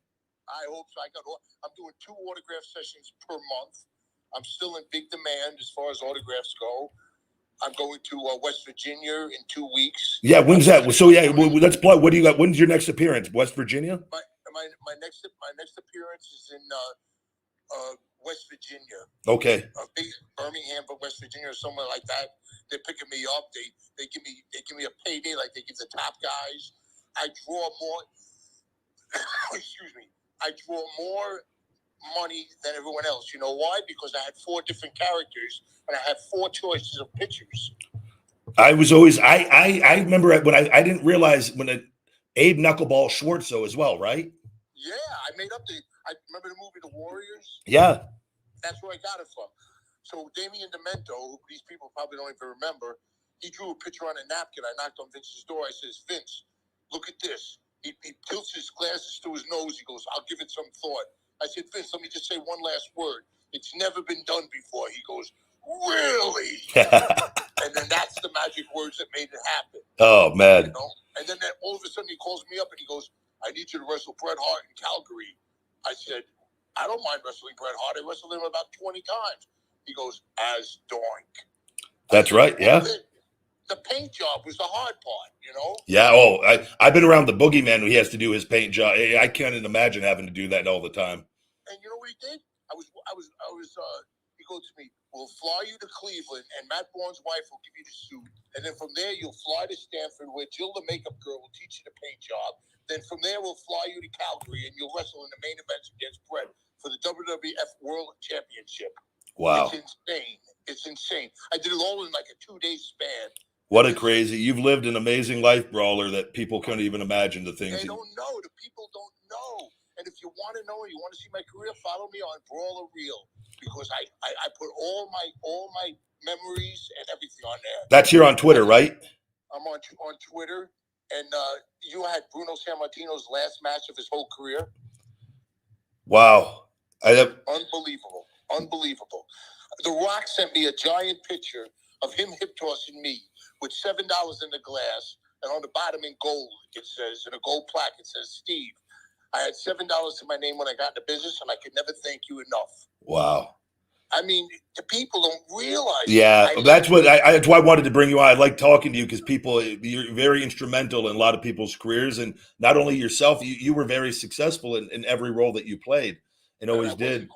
I hope so. I'm doing 2 autograph sessions per month. I'm still in big demand as far as autographs go. I'm going to West Virginia in 2 weeks. Yeah, when's that? So yeah, let's plug. What do you got? When's your next appearance? West Virginia? My next appearance is in West Virginia. Okay. Birmingham, but West Virginia or somewhere like that. They're picking me up. They give me a payday like they give the top guys. I draw more. Excuse me. I draw more money than everyone else. You know why? Because I had 4 different characters and I had 4 choices of pictures. I was always I remember when I didn't realize when Abe Knuckleball Schwartzo as well, right? Yeah, I remember the movie The Warriors. Yeah, that's where I got it from. So Damian Demento, who these people probably don't even remember, he drew a picture on a napkin. I knocked on Vince's door. I says, "Vince, look at this." He tilts his glasses to his nose. He goes, "I'll give it some thought." I said, "Vince, let me just say one last word. It's never been done before." He goes, "Really?" And then that's the magic words that made it happen. Oh, man. And then all of a sudden he calls me up and he goes, "I need you to wrestle Bret Hart in Calgary." I said, "I don't mind wrestling Bret Hart. I wrestled him about 20 times. He goes, "As Doink." That's right, yeah. The paint job was the hard part, Yeah, I've been around the boogeyman when he has to do his paint job. I can't imagine having to do that all the time. And you know what he did? He goes to me, "We'll fly you to Cleveland, and Matt Bourne's wife will give you the suit. And then from there, you'll fly to Stanford, where Jill, the makeup girl, will teach you the paint job. Then from there, we'll fly you to Calgary, and you'll wrestle in the main events against Bret for the WWF World Championship." Wow. It's insane. It's insane. I did it all in like a 2-day span. What a crazy, you've lived an amazing life, Brawler, that people couldn't even imagine the things. They don't know. The people don't know. And if you want to know, you want to see my career, follow me on Brawler Real, because I put all my memories and everything on there. That's here on Twitter, right? I'm on Twitter. And you had Bruno Sammartino's last match of his whole career. Wow. Unbelievable. Unbelievable. The Rock sent me a giant picture of him hip tossing me with $7 in the glass, and on the bottom in gold, it says, in a gold plaque, it says, "Steve, I had $7 to my name when I got into business, and I could never thank you enough." Wow. I mean, the people don't realize. Yeah, that's what that's why I wanted to bring you on. I like talking to you because you're very instrumental in a lot of people's careers, and not only yourself, you were very successful in every role that you played and always did. And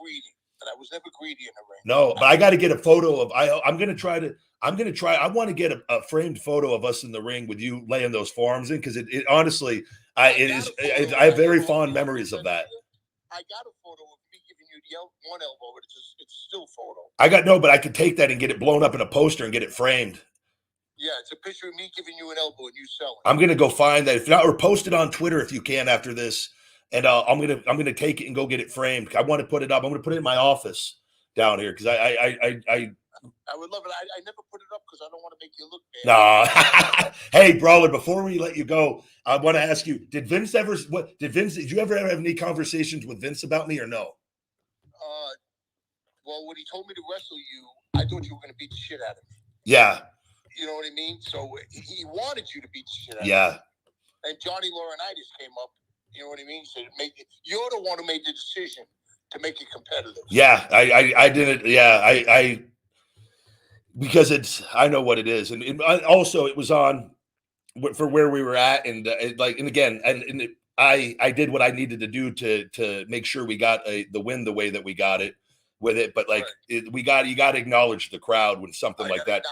I was never greedy in the ring. No, but I got to get a photo of. I'm gonna try. I want to get a framed photo of us in the ring with you laying those forearms in, because it honestly, I have very fond memories of that. I got a photo of me giving you the one elbow, but it's still photo. But I could take that and get it blown up in a poster and get it framed. Yeah, it's a picture of me giving you an elbow and you selling. I'm gonna go find that, if not, or post it on Twitter if you can after this, and I'm gonna take it and go get it framed. I want to put it up. I'm gonna put it in my office down here because I would love it. I never put it up because I don't want to make you look bad. No. Hey, Brawler, before we let you go, I want to ask you, did you ever have any conversations with Vince about me or no? Well, when he told me to wrestle you, I thought you were going to beat the shit out of me. Yeah. You know what I mean? So he wanted you to beat the shit out of me. Yeah. And Johnny Laurinaitis came up, you know what I mean? Said, you're the one who made the decision to make it competitive. Yeah, I didn't. Yeah, because I know what it is, and also it was on for where we were at, and again, I did what I needed to do to make sure we got the win the way that we got it with it, but you got to acknowledge the crowd when something like that.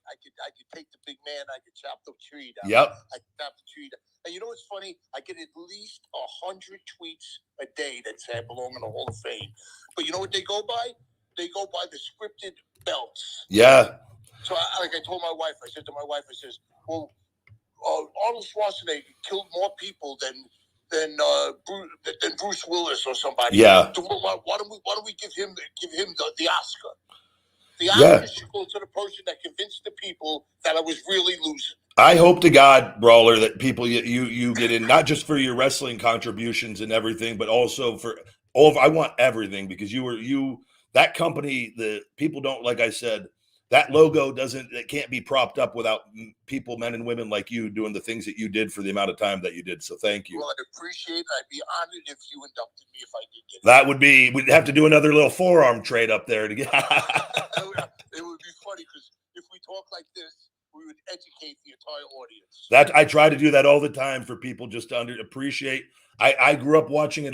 I could take the big man, I could chop the tree down. Yep. I could chop the tree down. And you know what's funny? I get at least 100 tweets a day that say I belong in the Hall of Fame. But you know what they go by? They go by the scripted belts. Yeah. So I told my wife, I said to my wife, I says, well, Arnold Schwarzenegger killed more people than Bruce Willis or somebody. Yeah. Why don't we give him the Oscar? The Oscar should go to the person that convinced the people that I was really losing. I hope to God, Brawler, that people you get in, not just for your wrestling contributions and everything, but also for I want everything, because that company, the people don't, like I said, that logo it can't be propped up without people, men and women like you, doing the things that you did for the amount of time that you did. So thank you. Well, I'd appreciate it. I'd be honored if you inducted me if I did get it. That we'd have to do another little forearm trade up there to get. It would be funny because if we talk like this, we would educate the entire audience. That I try to do that all the time for people just to appreciate. I grew up watching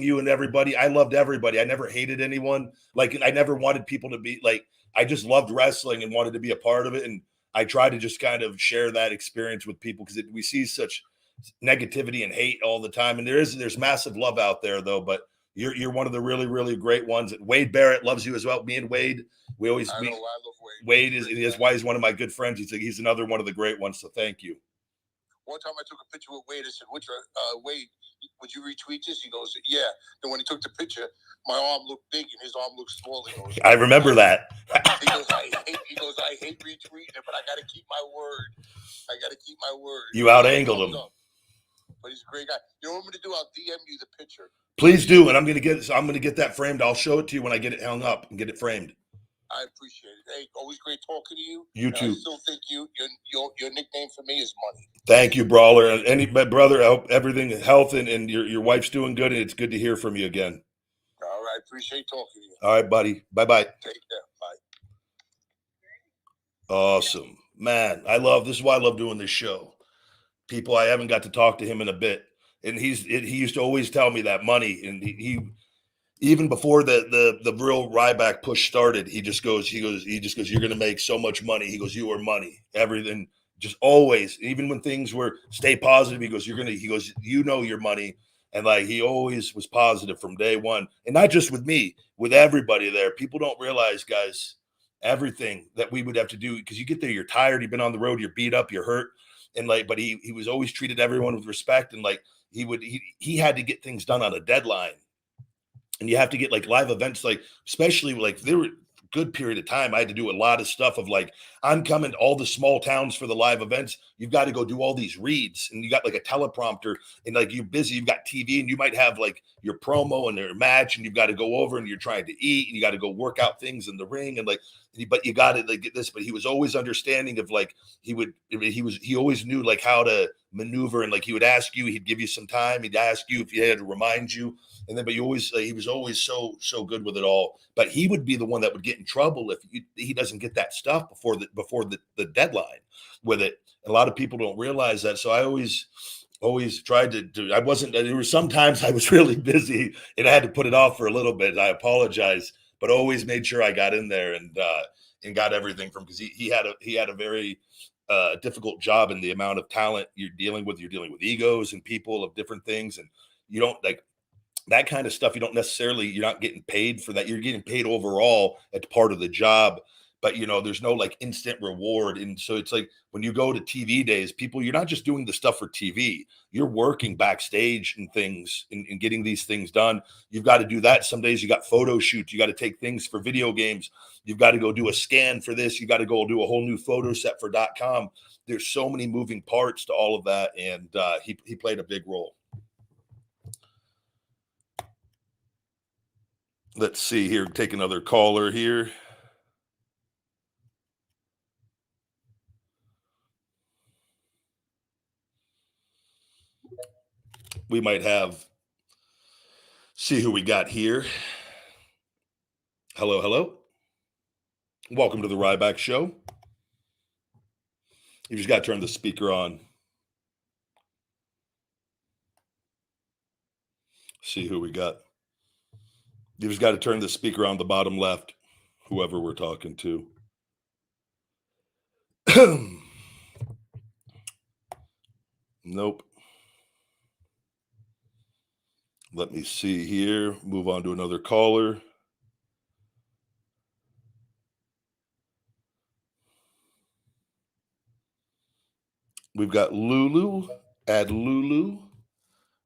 you and everybody. I loved everybody. I never hated anyone. Like, I never wanted people to be like, I just loved wrestling and wanted to be a part of it. And I try to just kind of share that experience with people, because we see such negativity and hate all the time. And there's massive love out there though, but you're one of the really, really great ones. Wade Barrett loves you as well. Me and Wade, I love Wade. That's why he's one of my good friends. He's another one of the great ones. So thank you. One time I took a picture with Wade. I said, Wade, would you retweet this? He goes, yeah. Then when he took the picture, my arm looked big and his arm looked small. He goes, I remember that. He goes, I hate retweeting it, but I got to keep my word. You out-angled him. But he's a great guy. You know what I'm going to do? I'll DM you the picture. Please do, and I'm going to get that framed. I'll show it to you when I get it hung up and get it framed. I appreciate it. Hey, always great talking to you. You too. I still think your nickname for me is Money. Thank you, Brawler. And my brother, I hope everything is health and your wife's doing good, and it's good to hear from you again. All right, appreciate talking to you. All right, buddy. Bye-bye. Take care. Bye. Awesome. Man, this is why I love doing this show. People, I haven't got to talk to him in a bit. And he used to always tell me that Money, and he even before the real Ryback push started, he just goes, you're going to make so much money. He goes, you are money, everything, just always, even when things were stay positive. He goes, you know, your money. And like, he always was positive from day one, and not just with me, with everybody there. People don't realize, guys, everything that we would have to do, because you get there, you're tired, you've been on the road, you're beat up, you're hurt. And like, but he was always treated everyone with respect. And like, he had to get things done on a deadline. And you have to get like live events, like especially like there were a good period of time I had to do a lot of stuff of like, I'm coming to all the small towns for the live events. You've got to go do all these reads, and you got like a teleprompter, and like you're busy, you've got TV, and you might have like your promo and their match, and you've got to go over and you're trying to eat, and you got to go work out things in the ring, and like, but you got to like get this. But he was always understanding of like he always knew like how to maneuver, and like he would ask you, he'd give you some time, he'd ask you if he had to remind you, and then but you always he was always so good with it all. But he would be the one that would get in trouble if he doesn't get that stuff before the deadline with it. And a lot of people don't realize that. So I always tried to do. There were sometimes I was really busy and I had to put it off for a little bit. I apologize, but always made sure I got in there and got everything from, because he had a very difficult job, in the amount of talent you're dealing with. You're dealing with egos and people of different things, and you don't like that kind of stuff. You're not getting paid for that. You're getting paid overall. It's part of the job, but there's no like instant reward. And so it's like when you go to TV days, you're not just doing the stuff for TV, you're working backstage and things and getting these things done. You've got to do that. Some days you got photo shoots, you got to take things for video games. You've got to go do a scan for this. You got to go do a whole new photo set for .com. There's so many moving parts to all of that. And he played a big role. Let's see here. Take another caller here. We might see who we got here. Hello. Welcome to the Ryback Show. You just got to turn the speaker on. See who we got. You just got to turn the speaker on the bottom left, whoever we're talking to. Nope. Let me see here. Move on to another caller. We've got Lulu. Add Lulu.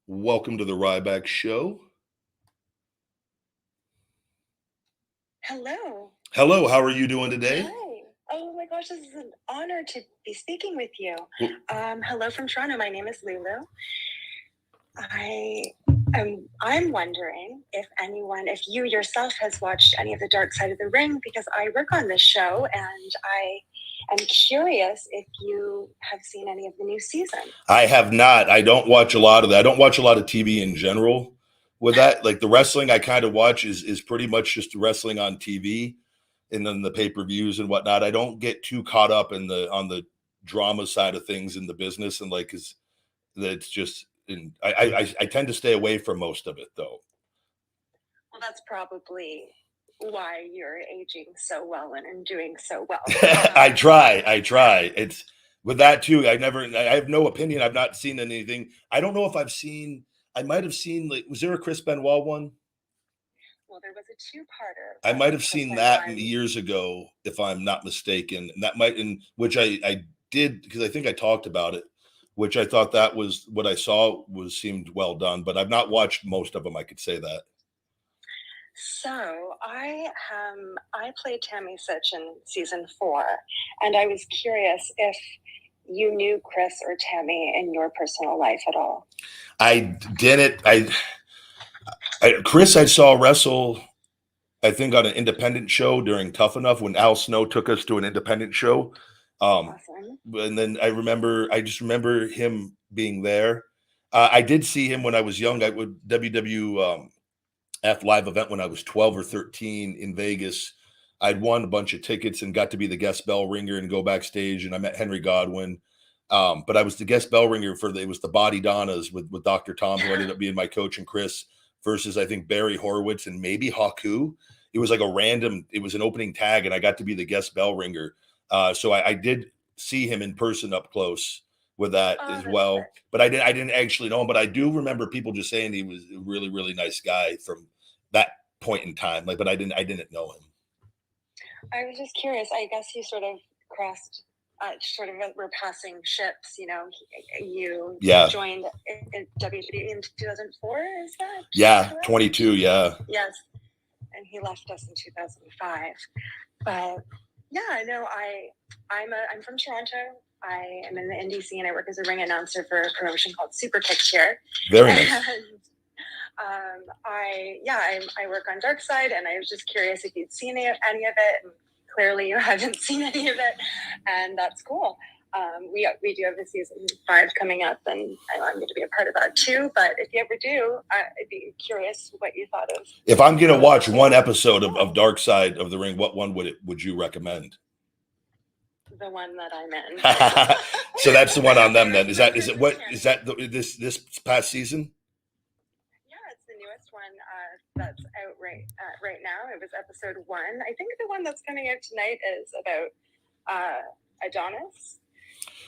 Welcome to the Ryback Show. Hello. Hello, how are you doing today? Hi. Oh my gosh, this is an honor to be speaking with you. Well, hello from Toronto. My name is Lulu. I'm wondering if you yourself has watched any of the Dark Side of the Ring, because I work on this show and I am curious if you have seen any of the new season. I have not. I don't watch a lot of that. I don't watch a lot of TV in general with that. Like the wrestling I kind of watch is pretty much just wrestling on TV and then the pay-per-views and whatnot. I don't get too caught up on the drama side of things in the business, and like, cause that's just, and I tend to stay away from most of it though. Well, that's probably why you're aging so well and doing so well. I try. It's with that too. I have no opinion. I've not seen anything. I don't know if I might have seen, like, was there a Chris Benoit one? Well, there was a two-parter. I might have seen that years ago, if I'm not mistaken. And that which I did, because I think I talked about it, which I thought that was what I saw seemed well done, but I've not watched most of them. I could say that. So I played Tammy Sitch in season 4, and I was curious if you knew Chris or Tammy in your personal life at all. I didn't. Chris, I saw wrestle, I think, on an independent show during Tough Enough when Al Snow took us to an independent show. Awesome. And then I just remember him being there. I did see him when I was young. I would WWF live event when I was 12 or 13 in Vegas. I'd won a bunch of tickets and got to be the guest bell ringer and go backstage. And I met Henry Godwin. But I was the guest bell ringer it was the Body Donnas with Dr. Tom, who ended up being my coach, and Chris, versus I think Barry Horowitz and maybe Haku. It was like it was an opening tag, and I got to be the guest bell ringer. So I did see him in person up close with that as well. Sick. But I didn't actually know him. But I do remember people just saying he was a really, really nice guy from that point in time. But I didn't know him. I was just curious. I guess you sort of crossed, we're passing ships. You joined in WWE in 2004. Is that? Yeah, 22. Yeah. Yes, and he left us in 2005. But Yeah, no, I'm from Toronto. I am in the indie scene. I work as a ring announcer for a promotion called Super Kicks here. Very nice. And I work on Dark Side, and I was just curious if you'd seen any of it. And clearly, you haven't seen any of it, and that's cool. We do have the season 5 coming up, and I'm going to be a part of that too. But if you ever do, I'd be curious what you thought of. If I'm going to watch one episode of Dark Side of the Ring, what one would you recommend? The one that I'm in. So that's the one on them then. Is that this past season? Yeah, it's the newest one that's out right now. It was episode 1. I think the one that's coming out tonight is about Adonis.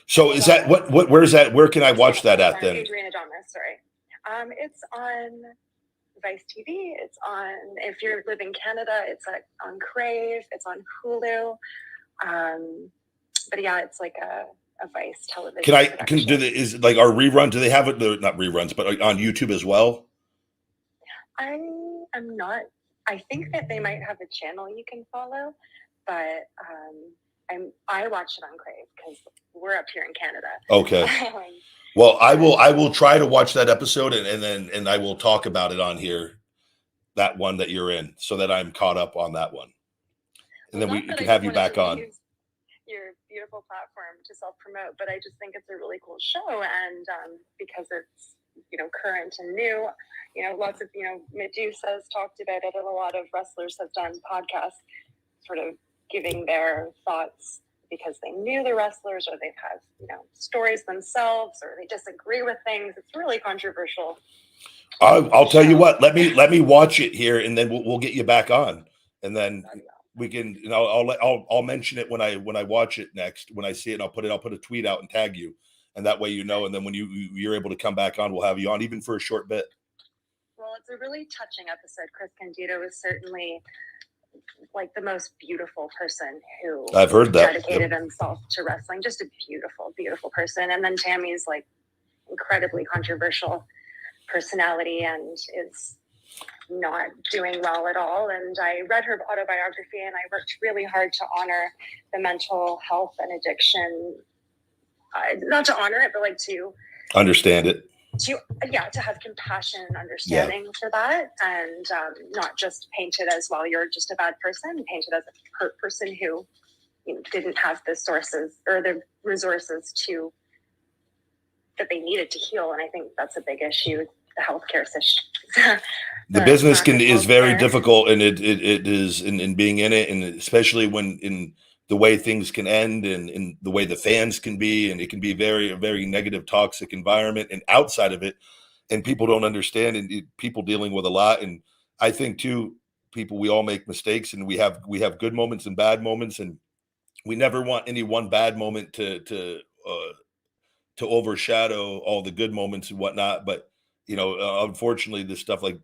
So is that where's that? Where can I watch that at then? Adrian Adonis, sorry. It's on Vice TV. It's on, if you live in Canada, it's on Crave. It's on Hulu. But yeah, it's like a Vice television. Is it like our rerun? Do they have it? Not reruns, but on YouTube as well? I am not. I think that they might have a channel you can follow, but I watch it on Crave because we're up here in Canada. Okay. Well, I will try to watch that episode and I will talk about it on here, that one that you're in, so that I'm caught up on that one. And then we can have you back on. Your beautiful platform to self-promote, but I just think it's a really cool show, and because it's current and new, lots of Medusa's talked about it, and a lot of wrestlers have done podcasts, sort of giving their thoughts because they knew the wrestlers, or they've had stories themselves, or they disagree with things. It's really controversial. I'll tell you what. Let me watch it here, and then we'll get you back on, and then we can. I'll mention it when I watch it next. When I see it, I'll put a tweet out and tag you, and that way and then when you're able to come back on, we'll have you on even for a short bit. Well, it's a really touching episode. Chris Candido is certainly like the most beautiful person who I've heard that dedicated himself to wrestling. Just a beautiful, beautiful person. And then Tammy's like incredibly controversial personality and is not doing well at all. And I read her autobiography, and I worked really hard to honor the mental health and addiction. Not to honor it, but like to understand it. To have compassion and understanding for that, and not just paint it as, well, you're just a bad person, paint it as a person who didn't have the sources or the resources that they needed to heal. And I think that's a big issue, the healthcare system. The business is very difficult, and it is in being in it, and especially when in the way things can end and the way the fans can be, and it can be a very negative, toxic environment, and outside of it, and people don't understand, and people dealing with a lot. And I think too, we all make mistakes, and we have good moments and bad moments, and we never want any one bad moment to overshadow all the good moments and whatnot. But unfortunately, this stuff, like,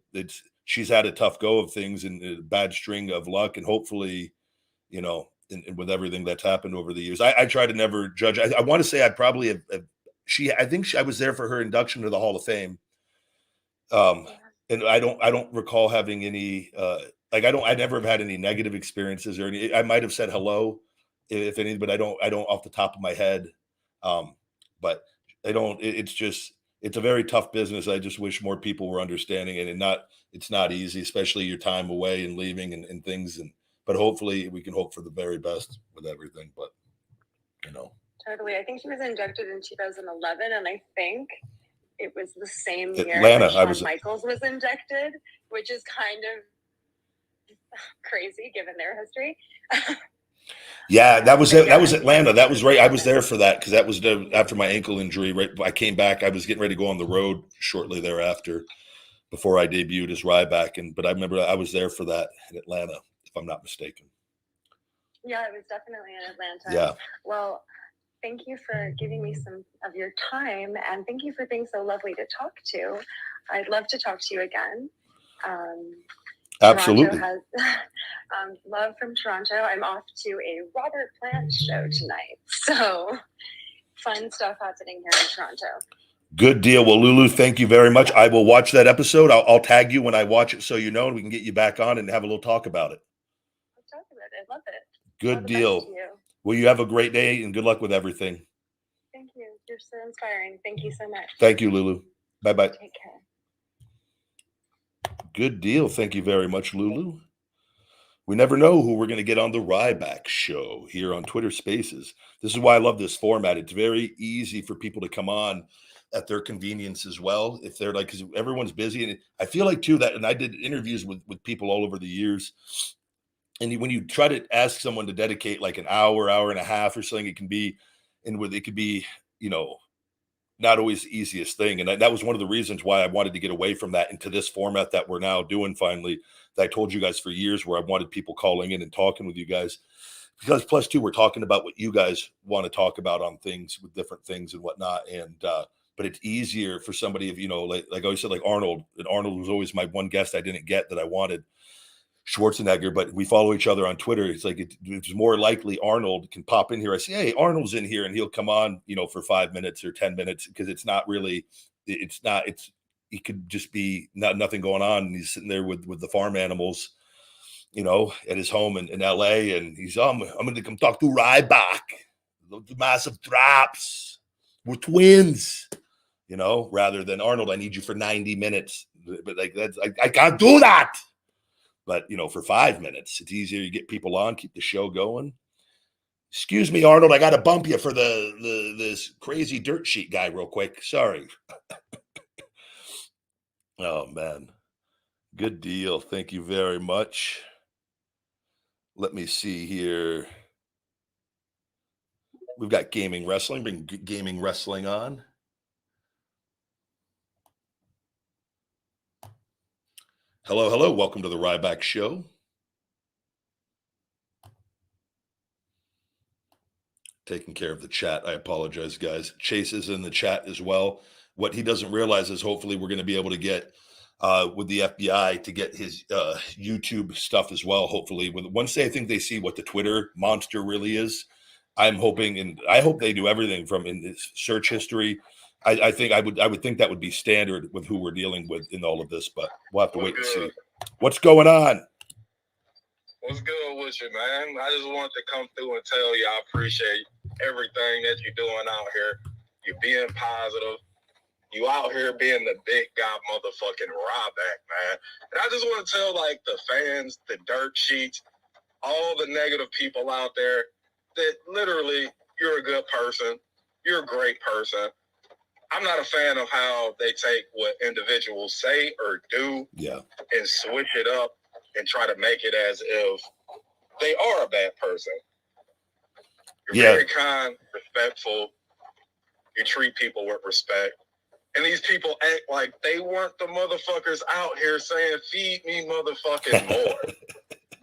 she's had a tough go of things and a bad string of luck, and hopefully, and with everything that's happened over the years, I try to never judge. I want to say I probably have. I think I was there for her induction to the Hall of Fame, and I don't recall having any. I never have had any negative experiences or any. I might have said hello, if any, but I don't off the top of my head. But I don't. It's a very tough business. I just wish more people were understanding it, and it's not easy, especially your time away and leaving and things. But hopefully we can hope for the very best with everything. But totally. I think she was inducted in 2011, and I think it was the same year Atlanta. Shawn Michaels was inducted, which is kind of crazy given their history. Yeah, that was it. That was Atlanta. That was right. I was there for that because that was after my ankle injury. Right, I came back. I was getting ready to go on the road shortly thereafter, before I debuted as Ryback. But I remember I was there for that in Atlanta, if I'm not mistaken. Yeah, it was definitely in Atlanta. Yeah. Well, thank you for giving me some of your time, and thank you for being so lovely to talk to. I'd love to talk to you again. Absolutely. Toronto has love from Toronto. I'm off to a Robert Plant show tonight. So fun stuff happening here in Toronto. Good deal. Well, Lulu, thank you very much. I will watch that episode. I'll tag you when I watch it, so and we can get you back on and have a little talk about it. I'll talk about it. I love it. Good All the deal. best to you. Well, you have a great day and good luck with everything. Thank you. You're so inspiring. Thank you so much. Thank you, Lulu. Bye-bye. Take care. Good deal. Thank you very much, Lulu. We never know who we're going to get on the Ryback show here on Twitter Spaces. This is why I love this format. It's very easy for people to come on at their convenience as well. If they're like, because everyone's busy. And I feel like too that, and I did interviews with people all over the years. And when you try to ask someone to dedicate like an hour, hour and a half or something, it can be, and with it could be, you know, not always the easiest thing. And that was one of the reasons why I wanted to get away from that into this format that we're now doing finally, that I told you guys for years, where I wanted people calling in and talking with you guys. Because plus too, we're talking about what you guys want to talk about on things with different things and whatnot. And, but it's easier for somebody, if, you know, like I always said, like Arnold, and Arnold was always my one guest I didn't get that I wanted, Schwarzenegger, but we follow each other on Twitter. It's like it's more likely Arnold can pop in here. I say, hey, Arnold's in here, and he'll come on, you know, for 5 minutes or 10 minutes, because it's not really, he could just be nothing going on, and he's sitting there with the farm animals, you know, at his home in LA, and he's I'm going to come talk to Ryback, the massive traps, we're twins, you know, rather than Arnold, I need you for 90 minutes, but like that's I can't do that. But, you know, for 5 minutes, it's easier to get people on, keep the show going. Excuse me, Arnold, I got to bump you for this crazy dirt sheet guy real quick. Sorry. Oh, man. Good deal. Thank you very much. Let me see here. We've got gaming wrestling. Bring gaming wrestling on. Hello, hello. Welcome to the Ryback Show. Taking care of the chat. I apologize, guys. Chase is in the chat as well. What he doesn't realize is hopefully we're going to be able to get with the FBI to get his YouTube stuff as well. Hopefully, once they, I think they see what the Twitter monster really is, I'm hoping, and I hope they do everything from in this search history. I think I would think that would be standard with who we're dealing with in all of this, but we'll have to wait and see. What's going on? What's good with you, man? I just wanted to come through and tell you I appreciate everything that you're doing out here. You're being positive. You out here being the big guy motherfucking Ryback, man. And I just want to tell, like, the fans, the dirt sheets, all the negative people out there that literally you're a good person. You're a great person. I'm not a fan of how they take what individuals say or do and switch it up and try to make it as if they are a bad person. You're very kind, respectful. You treat people with respect. And these people act like they weren't the motherfuckers out here saying, feed me motherfucking more.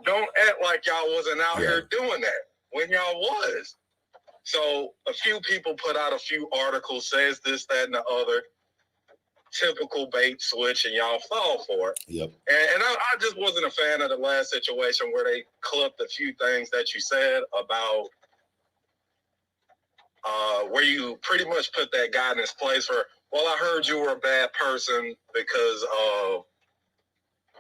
Don't act like y'all wasn't out here doing that when y'all was. So a few people put out a few articles, says this, that, and the other. Typical bait switch, and y'all fall for it. Yep. And I just wasn't a fan of the last situation where they clipped a few things that you said about where you pretty much put that guy in his place for, well, I heard you were a bad person because of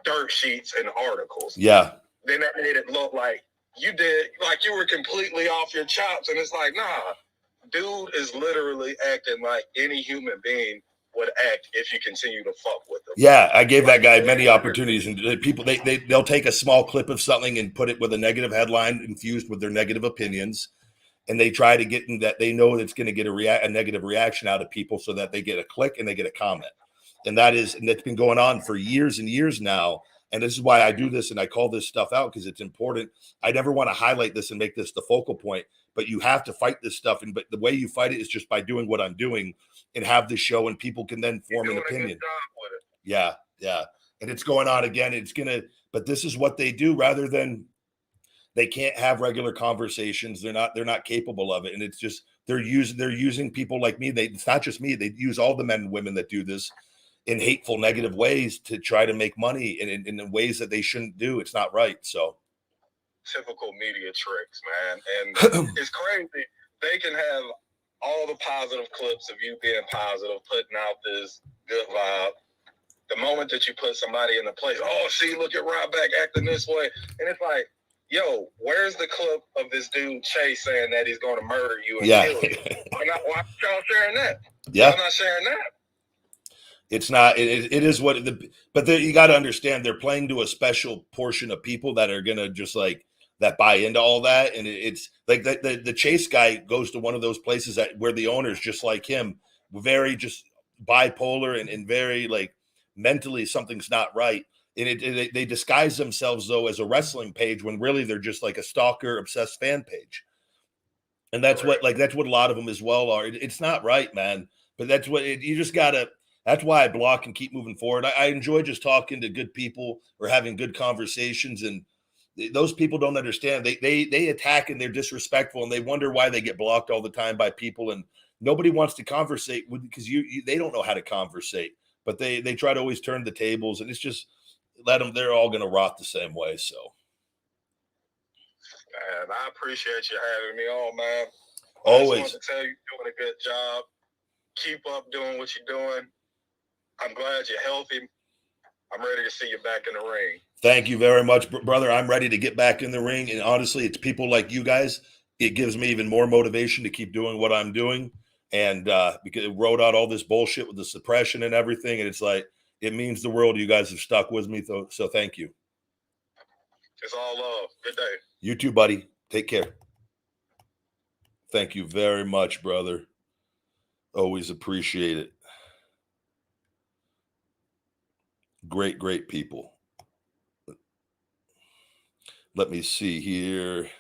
dirt sheets and articles. Yeah. Then that made it look like you did, like you were completely off your chops. And it's like, nah, dude is literally acting like any human being would act if you continue to fuck with them. Yeah, I gave that guy many opportunities, and people they'll take a small clip of something and put it with a negative headline infused with their negative opinions, and they try to get in that they know it's going to get a negative reaction out of people, so that they get a click and they get a comment, and that's been going on for years and years now. And this is why I do this and I call this stuff out, because it's important. I never want to highlight this and make this the focal point, but you have to fight this stuff. But the way you fight it is just by doing what I'm doing and have this show, and people can then form an opinion. Yeah. And it's going on again. But this is what they do, rather than they can't have regular conversations. They're not capable of it. And it's just, they're using people like me. It's not just me. They use all the men and women that do this in hateful, negative ways to try to make money in ways that they shouldn't do. It's not right. So typical media tricks, man. And it's crazy. They can have all the positive clips of you being positive, putting out this good vibe. The moment that you put somebody in the place, oh, see, look at Ryback acting this way. And it's like, yo, where's the clip of this dude Chase saying that he's going to murder you and Yeah. kill you? Why aren't y'all sharing that? Yeah. Y'all not sharing that? It's not. It is what. But you got to understand, they're playing to a special portion of people that are gonna just like that buy into all that, and it's like the Chase guy goes to one of those places that where the owners just like him, very just bipolar and very like mentally something's not right, and they disguise themselves though as a wrestling page when really they're just like a stalker obsessed fan page. And that's what that's what a lot of them as well are. It's not right, man. But that's what you just gotta. That's why I block and keep moving forward. I enjoy just talking to good people or having good conversations, and those people don't understand. They attack and they're disrespectful, and they wonder why they get blocked all the time by people. And nobody wants to conversate with because they don't know how to conversate, but they try to always turn the tables, and it's just let them. They're all gonna rot the same way. So. Man, I appreciate you having me on, man. Always. I just want to tell you, you're doing a good job. Keep up doing what you're doing. I'm glad you're healthy. I'm ready to see you back in the ring. Thank you very much, brother. I'm ready to get back in the ring. And honestly, it's people like you guys. It gives me even more motivation to keep doing what I'm doing. And because it wrote out all this bullshit with the suppression and everything. And it's like, it means the world. You guys have stuck with me. So thank you. It's all love. Good day. You too, buddy. Take care. Thank you very much, brother. Always appreciate it. Great, great people. Let me see here.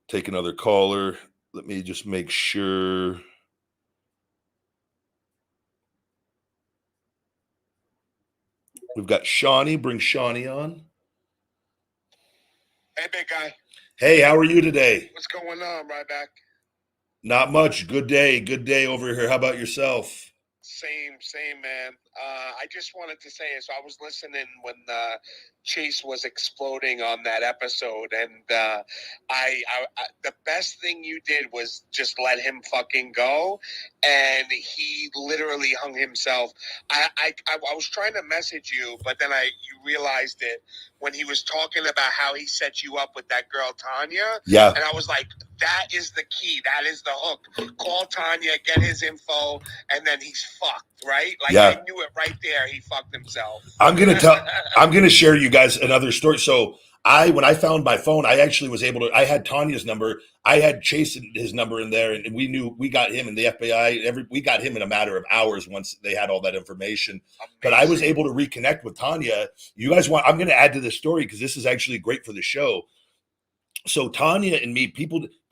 Take another caller. Let me just make sure. We've got Shawnee. Bring Shawnee on. Hey, big guy. Hey, how are you today? What's going on, Ryback? Not much. Good day. Good day over here. How about yourself? Same, man. I just wanted to say, so I was listening when Chase was exploding on that episode, and I the best thing you did was just let him fucking go, and he literally hung himself. I was trying to message you, but then you realized it when he was talking about how he set you up with that girl Tanya. Yeah. And I was like, that is the key. That is the hook. Call Tanya, get his info, and then he's fucked, right? Like, yeah. I knew it right there. He fucked himself. I'm gonna share you guys another story. So when I found my phone, I actually was able to. I had Tanya's number. I had Chase his number in there, and we got him in the FBI. We got him in a matter of hours once they had all that information. Amazing. But I was able to reconnect with Tanya. You guys I'm going to add to this story because this is actually great for the show. So Tanya and me,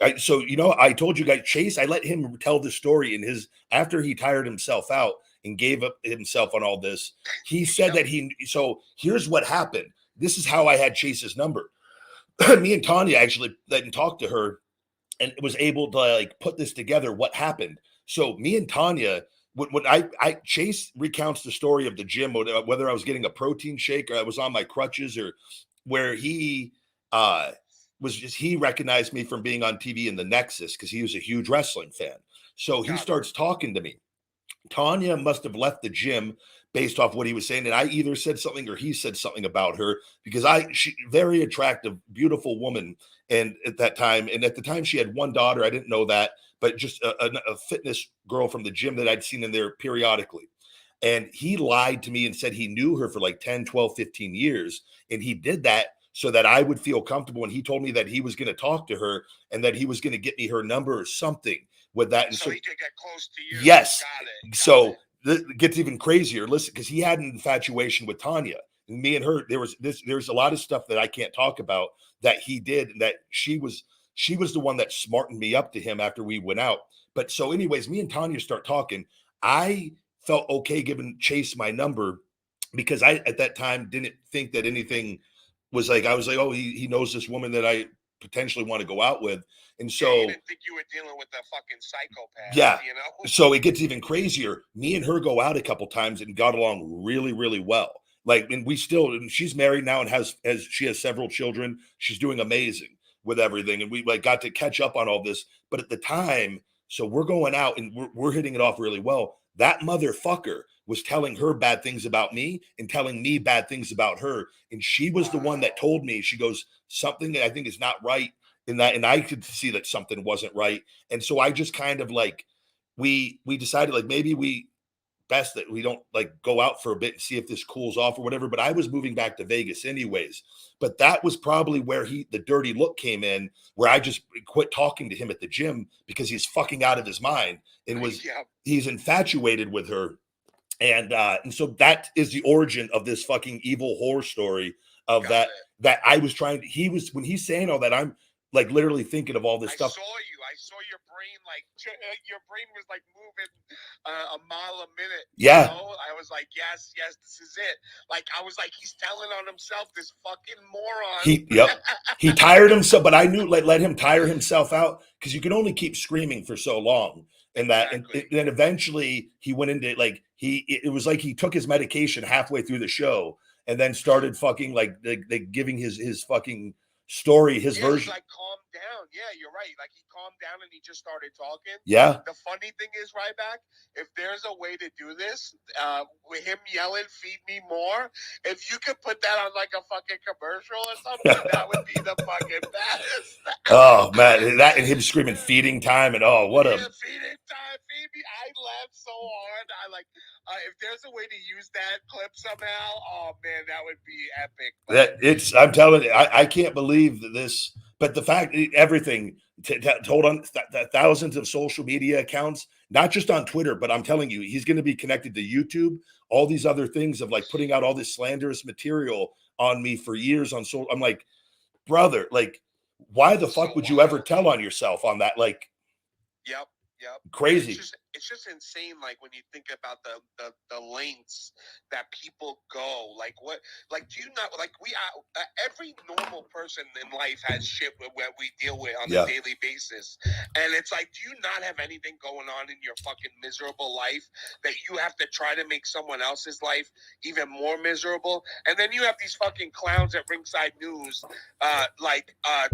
I told you guys, Chase, I let him tell the story after he tired himself out and gave up himself on all this. He said that so here's what happened. This is how I had Chase's number. Me and Tanya actually let him talk to her and was able to like put this together, what happened. So me and Tanya, when Chase recounts the story of the gym, whether I was getting a protein shake or I was on my crutches or where he, he recognized me from being on TV in the Nexus because he was a huge wrestling fan. So he starts talking to me. Tanya must have left the gym based off what he was saying. And I either said something or he said something about her because she very attractive, beautiful woman. And at the time she had one daughter. I didn't know that, but just a fitness girl from the gym that I'd seen in there periodically. And he lied to me and said he knew her for like 10, 12, 15 years. And he did that so that I would feel comfortable. And he told me that he was going to talk to her and that he was going to get me her number or something with that. And so he could get close to you. Yes. Got it. It gets even crazier. Listen, because he had an infatuation with Tanya. And me and her, there's a lot of stuff that I can't talk about that he did, and that she was the one that smartened me up to him after we went out. But so anyways, me and Tanya start talking. I felt okay giving Chase my number because I at that time didn't think that anything was like, I was like, oh, he knows this woman that I potentially want to go out with. And so you didn't think you were dealing with a fucking psychopath. Yeah. You know? So it gets even crazier. Me and her go out a couple times and got along really, really well. Like, and she's married now and she has several children. She's doing amazing with everything. And we like got to catch up on all this. But at the time, So we're going out and we're hitting it off really well. That motherfucker was telling her bad things about me and telling me bad things about her. And she was the one that told me, she goes, something that I think is not right in that. And I could see that something wasn't right. And so I just kind of like, we decided like maybe we best that we don't like go out for a bit and see if this cools off or whatever. But I was moving back to Vegas anyways. But that was probably where the dirty look came in, where I just quit talking to him at the gym because he's fucking out of his mind and he's infatuated with her. And so that is the origin of this fucking evil horror story of that I was trying to, when he's saying all that, I'm like literally thinking of all this stuff. I saw your brain, like your brain was like moving a mile a minute. Yeah. You know? I was like, yes, this is it. Like, I was like, he's telling on himself, this fucking moron. He tired himself, but I knew let him tire himself out because you can only keep screaming for so long. And that, and then eventually he went into like, it was like he took his medication halfway through the show and then started fucking like giving his fucking story, his version. Like calmed down. Yeah, you're right. Like he calmed down and he just started talking. Yeah. The funny thing is, Ryback, if there's a way to do this, with him yelling, "Feed me more," if you could put that on like a fucking commercial or something, that would be the fucking best. Oh man, that and him screaming "feeding time" and what a feeding time, feed me. I laughed so hard. I like. If there's a way to use that clip somehow, oh man, that would be epic. I'm telling you, I can't believe that this, but the fact everything told on thousands of social media accounts, not just on Twitter, but I'm telling you, he's going to be connected to YouTube, all these other things of like putting out all this slanderous material on me for years on social. I'm like, brother, like, why the fuck would you ever tell on yourself on that? Like, Yep. Crazy. It's just insane. Like when you think about the lengths that people go, like what, like do you not like every normal person in life has shit where we deal with on a daily basis, and it's like, do you not have anything going on in your fucking miserable life that you have to try to make someone else's life even more miserable? And then you have these fucking clowns at Ringside News,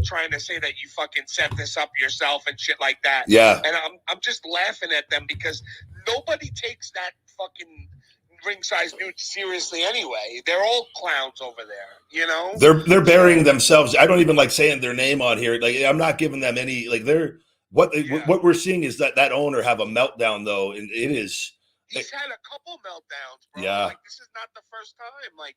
trying to say that you fucking set this up yourself and shit like that. Yeah. And I'm just laughing at them because nobody takes that fucking Ringside News seriously anyway. They're all clowns over there, you know? They're burying themselves. I don't even like saying their name on here. Like I'm not giving them any like what we're seeing is that owner have a meltdown though, and it is he's had a couple meltdowns, bro. Yeah. Like this is not the first time. Like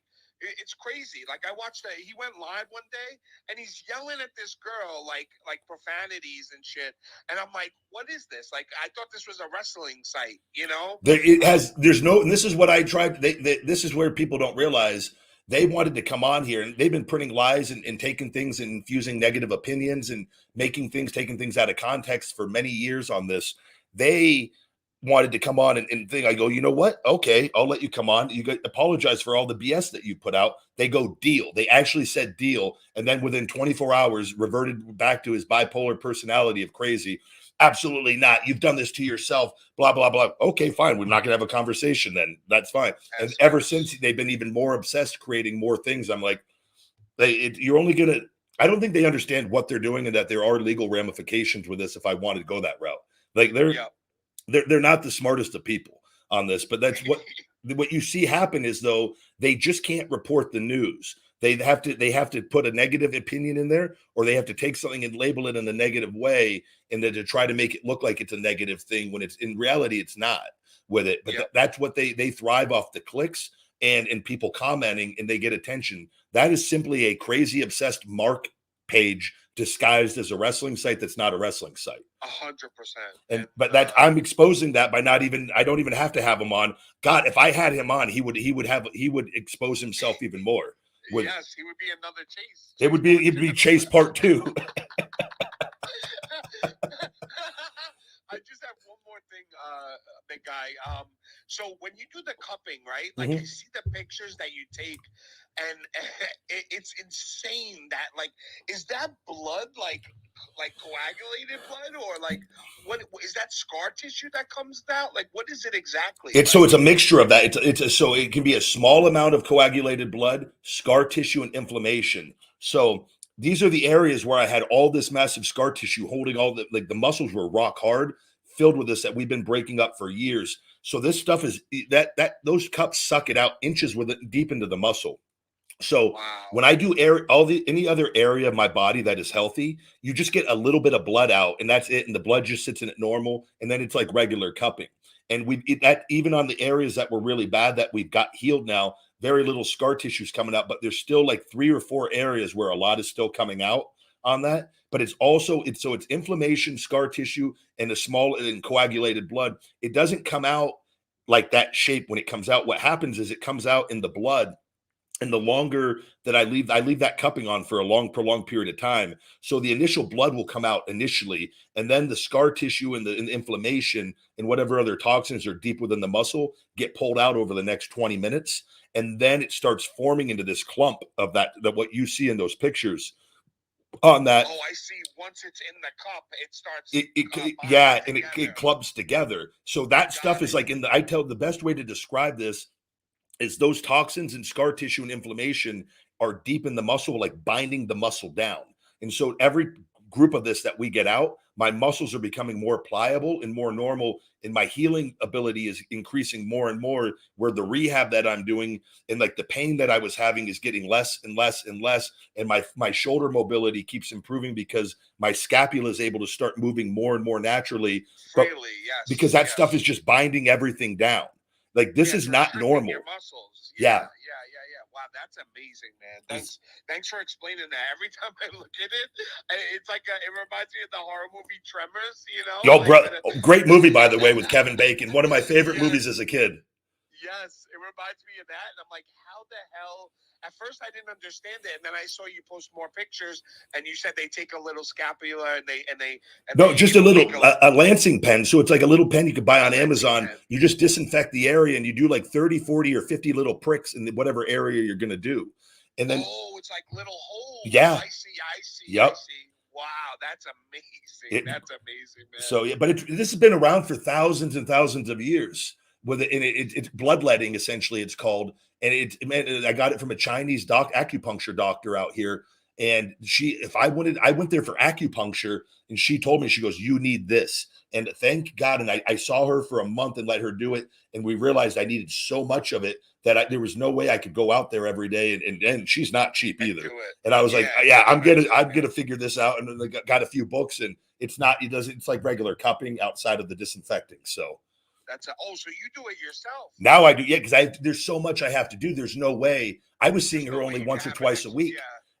it's crazy. Like I watched that. He went live one day and he's yelling at this girl like profanities and shit. And I'm like, what is this? Like I thought this was a wrestling site, you know? And this is what I tried. This is where people don't realize they wanted to come on here and they've been printing lies and taking things and infusing negative opinions and taking things out of context for many years on this. They wanted to come on and think, I go, you know what? Okay, I'll let you come on. You apologize for all the BS that you put out. They go deal. They actually said deal. And then within 24 hours, reverted back to his bipolar personality of crazy. Absolutely not. You've done this to yourself, blah, blah, blah. Okay, fine. We're not going to have a conversation then. That's fine. And ever since they've been even more obsessed creating more things. I'm like, you're only going to, I don't think they understand what they're doing and that there are legal ramifications with this if I wanted to go that route. Like they're not the smartest of people on this, but that's what you see happen is though they just can't report the news. They have to put a negative opinion in there, or they have to take something and label it in a negative way, and then to try to make it look like it's a negative thing when it's in reality it's not with it. But that's what they thrive off the clicks and people commenting, and they get attention. That is simply a crazy obsessed mark page disguised as a wrestling site that's not a wrestling site. 100%. But that I'm exposing that by I don't even have to have him on. God, if I had him on, he would expose himself even more. Yes, he would be another Chase. It would be Chase Part 2. I just have one more thing, big guy. So when you do the cupping, right? Like you see the pictures that you take, and it's insane that is that blood like coagulated blood, or like what is that scar tissue that comes out? Like what is it exactly? It's a mixture of that. So it can be a small amount of coagulated blood, scar tissue, and inflammation. So these are the areas where I had all this massive scar tissue holding all the muscles were rock hard, filled with this that we've been breaking up for years. So this stuff is that those cups suck it out inches with it deep into the muscle. So when I do any other area of my body that is healthy, you just get a little bit of blood out, and that's it. And the blood just sits in it normal, and then it's like regular cupping. And that even on the areas that were really bad that we've got healed now, very little scar tissue is coming out, but there's still like 3 or 4 areas where a lot is still coming out on that. But it's also it's inflammation, scar tissue, and a small and coagulated blood. It doesn't come out like that shape when it comes out. What happens is it comes out in the blood. And the longer that I leave that cupping on for a prolonged period of time. So the initial blood will come out initially, and then the scar tissue and the inflammation and whatever other toxins are deep within the muscle get pulled out over the next 20 minutes. And then it starts forming into this clump of that what you see in those pictures on that. Oh, I see. Once it's in the cup, it starts. It clumps together. So that stuff is like the best way to describe this is those toxins and scar tissue and inflammation are deep in the muscle, like binding the muscle down. And so every group of this that we get out, my muscles are becoming more pliable and more normal, and my healing ability is increasing more and more, where the rehab that I'm doing and like the pain that I was having is getting less and less and less. And my shoulder mobility keeps improving because my scapula is able to start moving more and more naturally. Freely, yes. Because that stuff is just binding everything down. Like this is not normal. Your muscles. Yeah. Wow, that's amazing, man. Thanks for explaining that. Every time I look at it, it's like it reminds me of the horror movie Tremors. You know? Great movie, by the way, with Kevin Bacon. One of my favorite movies as a kid. Yes, it reminds me of that, and I'm like, how the hell? At first, I didn't understand it, and then I saw you post more pictures, and you said they take a little scapula and they just a little a lancing pen. So it's like a little pen you could buy on Amazon. Pen. You just disinfect the area, and you do like 30, 40, or 50 little pricks in whatever area you're going to do, and then it's like little holes. Yeah, I see. Yep. I see. Wow, that's amazing. That's amazing, man. So yeah, but this has been around for thousands and thousands of years. It's bloodletting, essentially, it's called. And I got it from a Chinese acupuncture doctor out here. And I went there for acupuncture, and she told me, she goes, you need this. And thank God. And I saw her for a month and let her do it. And we realized I needed so much of it that there was no way I could go out there every day. And she's not cheap either. And I was like, I'm going to figure this out. And then I got a few books, and it's like regular cupping outside of the disinfecting. So. So you do it yourself? Now I do, yeah, because there's so much I have to do. There's no way. I was seeing her only once or twice a week,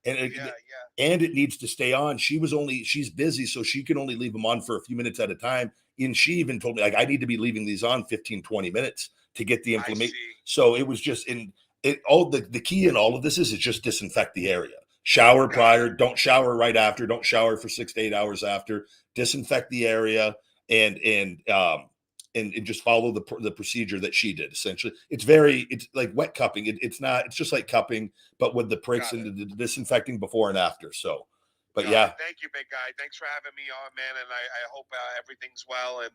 and it needs to stay on. She's busy, so she can only leave them on for a few minutes at a time. And she even told me, like, I need to be leaving these on 15, 20 minutes to get the inflammation. So it was just the key in all of this is just disinfect the area. Shower prior, don't shower right after, don't shower for 6 to 8 hours after. Disinfect the area and just follow the procedure that she did. Essentially, it's like wet cupping. It's just like cupping, but with the pricks and the disinfecting before and after. So, but yeah. Thank you, big guy. Thanks for having me on, man. And I hope everything's well. And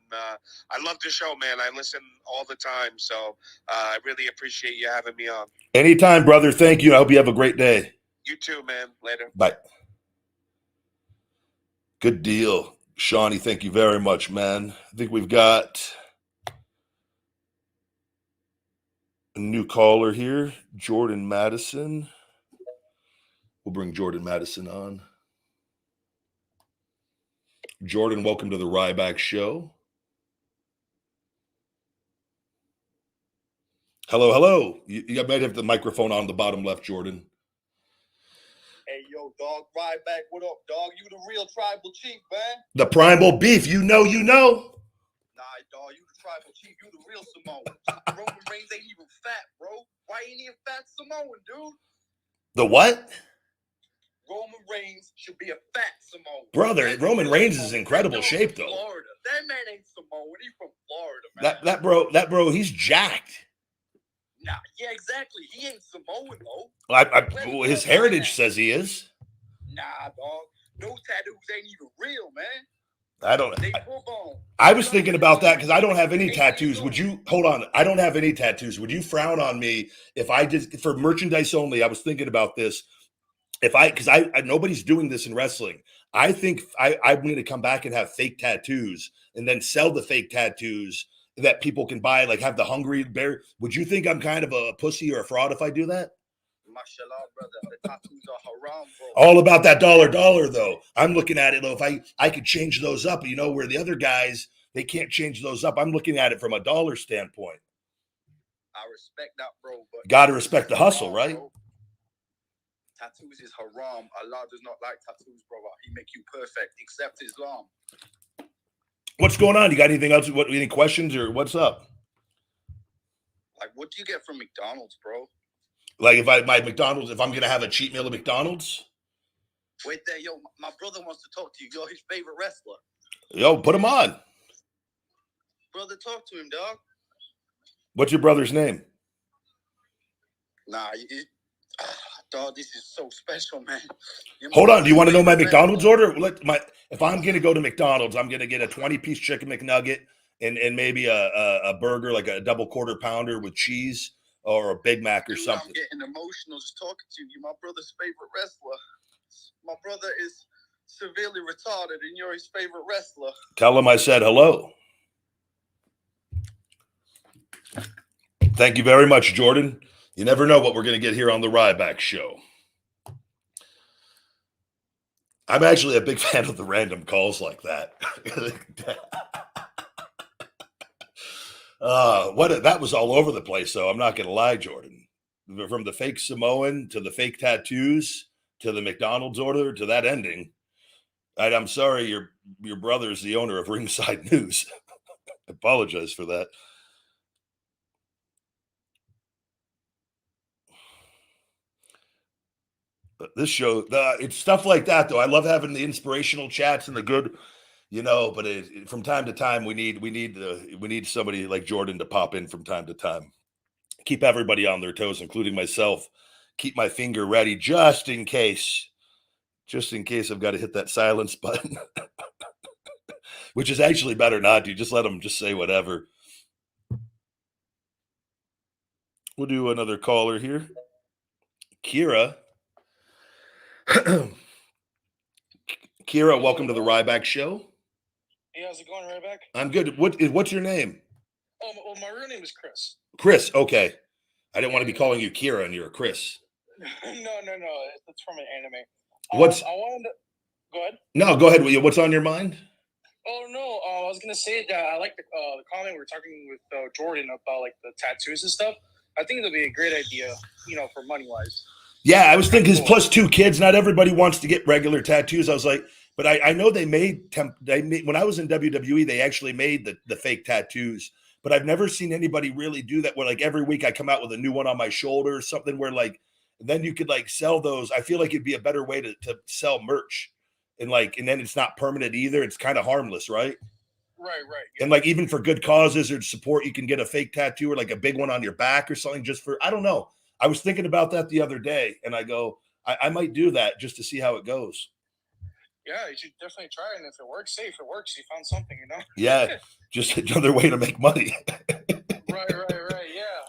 I love the show, man. I listen all the time. So I really appreciate you having me on. Anytime, brother. Thank you. I hope you have a great day. You too, man. Later. Bye. Good deal. Shawnee, thank you very much, man. I think we've got a new caller here, Jordan Madison. We'll bring Jordan Madison on. Jordan, welcome to the Ryback Show. Hello. You might have the microphone on the bottom left, Jordan. Hey, yo, dog, Ryback, what up, dog? You the real tribal chief, man. The primal beef, you know. Nah, dog, you the tribal chief. You the real Samoan. Roman Reigns ain't even fat, bro. Why ain't he a fat Samoan, dude? The what? Roman Reigns should be a fat Samoan. Brother, Roman Reigns is in incredible shape, though. Florida. That man ain't Samoan. He's from Florida, man. That bro, he's jacked. Nah, yeah, exactly. He ain't Samoan, though. His heritage says he is. Nah, dog. Those tattoos ain't even real, man. I was thinking about that because I don't have any tattoos. Hold on? I don't have any tattoos. Would you frown on me if I did for merchandise only? I was thinking about this. Because nobody's doing this in wrestling. I think I'm going to come back and have fake tattoos and then sell the fake tattoos that people can buy, like have the hungry bear. Would you think I'm kind of a pussy or a fraud if I do that? Mashallah, brother. The tattoos are haram, bro. All about that dollar though. I'm looking at it though. If I could change those up, where the other guys, they can't change those up. I'm looking at it from a dollar standpoint. I respect that, bro. But Got to respect the hustle, right? Bro. Tattoos is haram. Allah does not like tattoos, brother. He make you perfect, except Islam. What's going on? You got anything else? Any questions or what's up? Like, what do you get from McDonald's, bro? Like if I'm gonna have a cheat meal at McDonald's. Wait there, yo. My brother wants to talk to you. You're his favorite wrestler. Yo, put him on. Brother, talk to him, dog. What's your brother's name? Nah, dog, this is so special, man. Hold on. Do you want to know my McDonald's order? If I'm going to go to McDonald's, I'm going to get a 20-piece chicken McNugget and maybe a burger, like a double quarter pounder with cheese or a Big Mac or Dude, something. I'm getting emotional just talking to you. You're my brother's favorite wrestler. My brother is severely retarded and you're his favorite wrestler. Tell him I said hello. Thank you very much, Jordan. You never know what we're going to get here on the Ryback show. I'm actually a big fan of the random calls like that. That was all over the place, though. I'm not going to lie, Jordan. From the fake Samoan to the fake tattoos to the McDonald's order to that ending. I'm sorry, your brother's the owner of Ringside News. I apologize for that. But this show, it's stuff like that, though. I love having the inspirational chats and the good, But from time to time, we need somebody like Jordan to pop in from time to time. Keep everybody on their toes, including myself. Keep my finger ready just in case I've got to hit that silence button, which is actually better not to. Just let them just say whatever. We'll do another caller here. Kira. Kira, welcome to the Ryback show. Hey, how's it going, Ryback? I'm good. What's your name? Oh, well, my real name is Chris. Chris, okay. I didn't want to be calling you Kira and you're a Chris. No. It's from an anime. I wanted to... Go ahead. No, go ahead. What's on your mind? Oh, no. I was going to say that I like the comment we were talking with Jordan about, like, the tattoos and stuff. I think it'll be a great idea, for money-wise. Yeah, I was thinking plus 2 kids. Not everybody wants to get regular tattoos. I was like, but I know they made when I was in WWE, they actually made the fake tattoos. But I've never seen anybody really do that where like every week I come out with a new one on my shoulder or something where like then you could like sell those. I feel like it'd be a better way to sell merch and then it's not permanent either. It's kind of harmless, right? Right. Yeah. And like even for good causes or support, you can get a fake tattoo or like a big one on your back or something just for, I don't know. I was thinking about that the other day and I go, I might do that just to see how it goes. Yeah, you should definitely try it. And if it works, you found something, Yeah, just another way to make money. Right, yeah.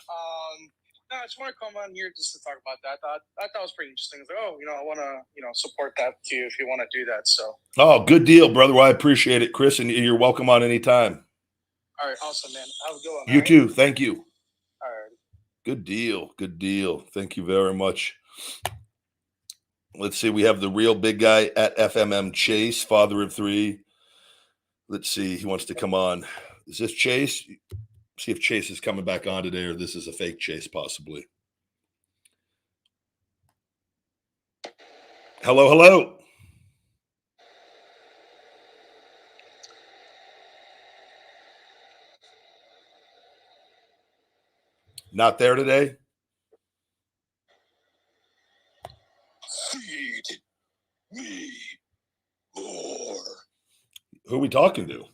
No, I just want to come on here just to talk about that. I thought it was pretty interesting. I was like, I want to, support that too if you want to do that. So. Oh, good deal, brother. Well, I appreciate it, Chris, and you're welcome on any time. All right, awesome, man. Have a good one. You too. Thank you. All right. Good deal. Thank you very much. Let's see. We have the real big guy at FMM, Chase, father of 3. Let's see. He wants to come on. Is this Chase? See if Chase is coming back on today or this is a fake Chase possibly. Hello. Not there today? Feed me more. Who are we talking to?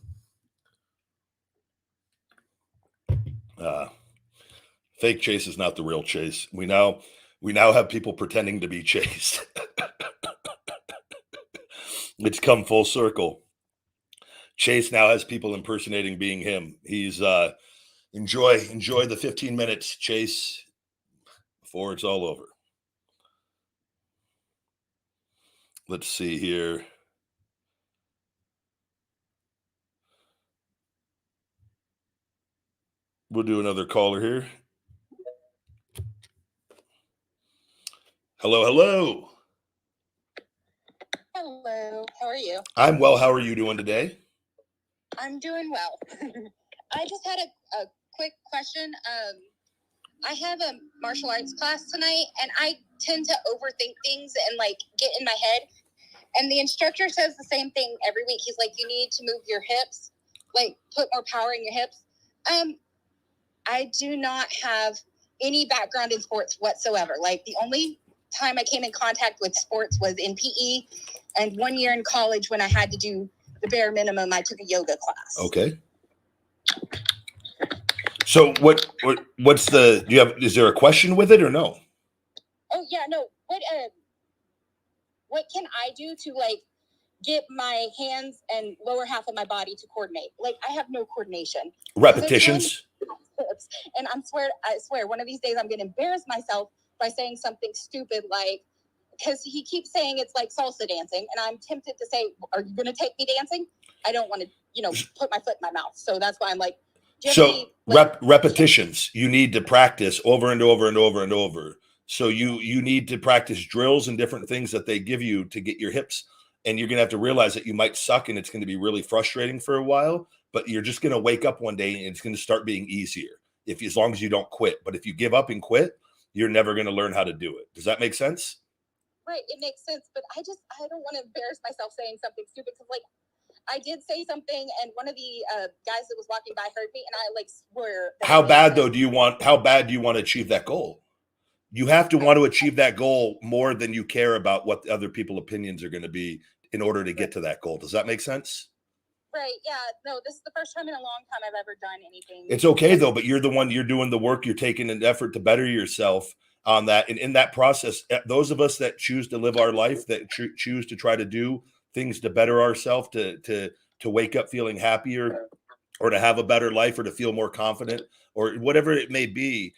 Fake Chase is not the real Chase. We now have people pretending to be Chase. It's come full circle. Chase now has people impersonating being him. He's enjoy the 15 minutes, Chase, before it's all over. Let's see here. We'll do another caller here. Hello, hello. Hello, how are you? I'm well. How are you doing today? I'm doing well. I just had a quick question. I have a martial arts class tonight, and I tend to overthink things and like get in my head. And the instructor says the same thing every week. He's like, you need to move your hips, like put more power in your hips. I do not have any background in sports whatsoever. Like the only time I came in contact with sports was in PE, and 1 year in college when I had to do the bare minimum, I took a yoga class. Okay. So what's the, is there a question with it or no? Oh yeah, no. What can I do to like get my hands and lower half of my body to coordinate? Like I have no coordination. Repetitions. And I swear one of these days I'm going to embarrass myself by saying something stupid like, because he keeps saying it's like salsa dancing, and I'm tempted to say, are you going to take me dancing? I don't want to, put my foot in my mouth. So that's why I'm like, so repetitions. You need to practice over and over and over and over. So you need to practice drills and different things that they give you to get your hips. And you're going to have to realize that you might suck and it's going to be really frustrating for a while, but you're just going to wake up one day and it's going to start being easier as long as you don't quit. But if you give up and quit, you're never going to learn how to do it. Does that make sense? Right. It makes sense. But I don't want to embarrass myself saying something stupid. Because like I did say something and one of the guys that was walking by heard me and I like swear. How bad do you want to achieve that goal? You have to want to achieve that goal more than you care about what other people's opinions are going to be in order to get to that goal. Does that make sense? Right. Yeah. No, this is the first time in a long time I've ever done anything. It's okay though, but you're doing the work. You're taking an effort to better yourself on that. And in that process, those of us that choose to live our life, that choose to try to do things to better ourselves, to wake up feeling happier or to have a better life or to feel more confident or whatever it may be,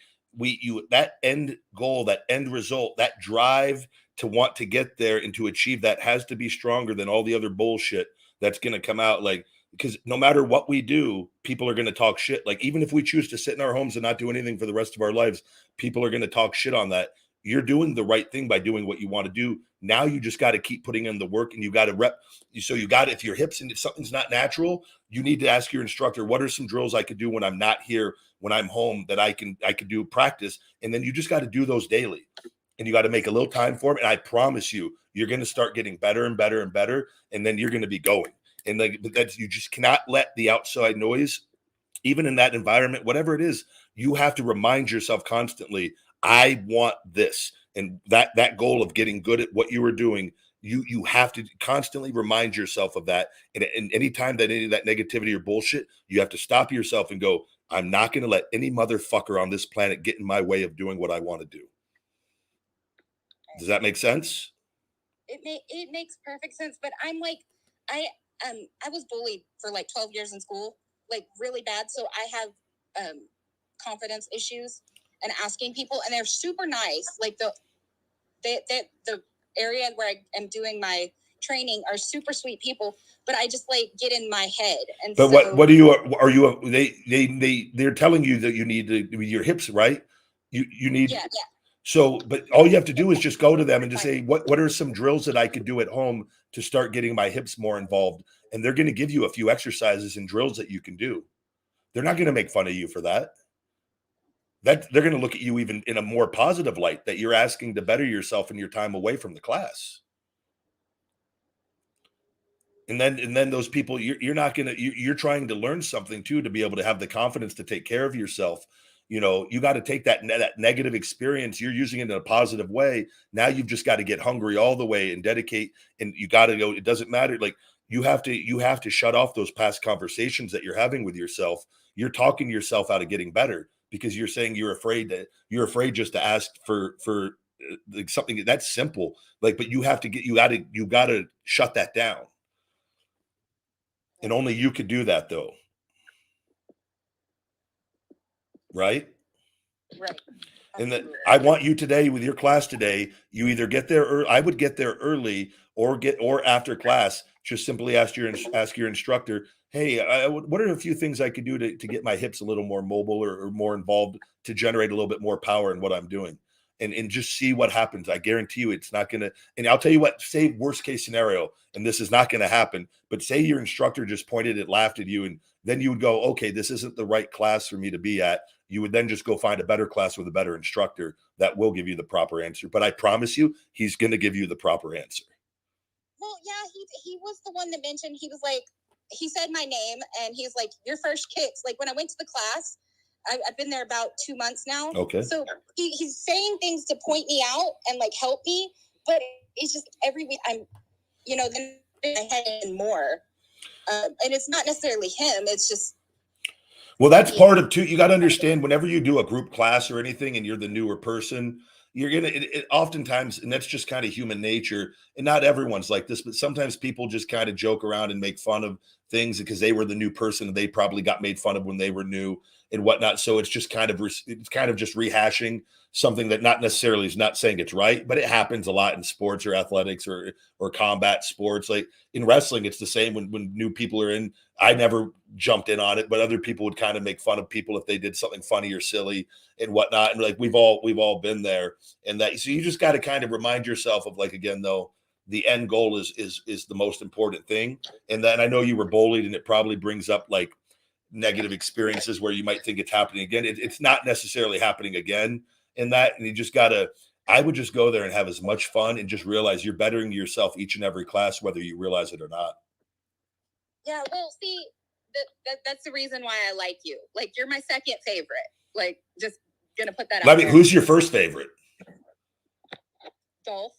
that end goal, that end result, that drive to want to get there and to achieve that has to be stronger than all the other bullshit that's going to come out. Like, because no matter what we do, people are going to talk shit. Like, even if we choose to sit in our homes and not do anything for the rest of our lives, people are going to talk shit on that. You're doing the right thing by doing what you want to do. Now you just got to keep putting in the work, and you got to rep. So you got, if your hips and if something's not natural, you need to ask your instructor, what are some drills I could do when I'm not here, when I'm home, that I could do practice. And then you just got to do those daily, and you got to make a little time for them. And I promise you, you're going to start getting better and better and better. And then you're going to be going. And like, you just cannot let the outside noise, even in that environment, whatever it is, you have to remind yourself constantly, I want this. And that goal of getting good at what you were doing, you have to constantly remind yourself of that. And anytime that any of that negativity or bullshit, you have to stop yourself and go, I'm not going to let any motherfucker on this planet get in my way of doing what I want to do. Does that make sense? It makes perfect sense. But I'm like, I was bullied for like 12 years in school, like really bad. So I have confidence issues and asking people, and they're super nice. Like the area where I am doing my training are super sweet people, but I just like get in my head. And but so, what are you? They're telling you that you need your hips, right? You need. Yeah. So, but all you have to do is just go to them and just say, what are some drills that I could do at home to start getting my hips more involved? And they're going to give you a few exercises and drills that you can do. They're not going to make fun of you for that. They're going to look at you even in a more positive light, that you're asking to better yourself in your time away from the class. And then those people, you're trying to learn something too, to be able to have the confidence to take care of yourself. You got to take that negative experience, you're using it in a positive way. Now you've just got to get hungry all the way and dedicate, and you got to go. It doesn't matter. Like you have to shut off those past conversations that you're having with yourself. You're talking yourself out of getting better because you're saying you're afraid just to ask for like something that's simple. Like, but you got to shut that down. And only you could do that though. Right. And that I want you today with your class today, you either get there, or I would get there early, or after class, just simply ask your instructor, hey, what are a few things I could do to get my hips a little more mobile or more involved to generate a little bit more power in what I'm doing, and just see what happens. I guarantee you it's not going to, and I'll tell you what, say worst case scenario, and this is not going to happen, but say your instructor just pointed at, laughed at you, and then you would go, okay, this isn't the right class for me to be at. You would then just go find a better class with a better instructor that will give you the proper answer. But I promise you, he's going to give you the proper answer. Well, yeah, he was the one that mentioned, he was like, he said my name, and he's like, your first kicks. Like when I went to the class, I've been there about 2 months now. Okay. So he's saying things to point me out and like help me, but it's just every week I'm, then I head in more. And it's not necessarily him. It's just. Well, that's part of too. You got to understand, whenever you do a group class or anything and you're the newer person, you're going to oftentimes, and that's just kind of human nature. And not everyone's like this, but sometimes people just kind of joke around and make fun of things because they were the new person and they probably got made fun of when they were new and whatnot. So it's just kind of just rehashing something that not necessarily is not saying it's right, but it happens a lot in sports or athletics or combat sports. Like in wrestling, it's the same when new people are in. I never jumped in on it, but other people would kind of make fun of people if they did something funny or silly and whatnot. And like we've all been there, and that so you just got to kind of remind yourself of, like, again, though, the end goal is the most important thing. And then I know you were bullied, and it probably brings up like negative experiences where you might think it's happening again. It's not necessarily happening again in that, and you just gotta. I would just go there and have as much fun and just realize you're bettering yourself each and every class, whether you realize it or not. Yeah, well, see, that's the reason why I like you. Like, you're my second favorite. Like, just gonna put that out there. Who's your first favorite? Dolph.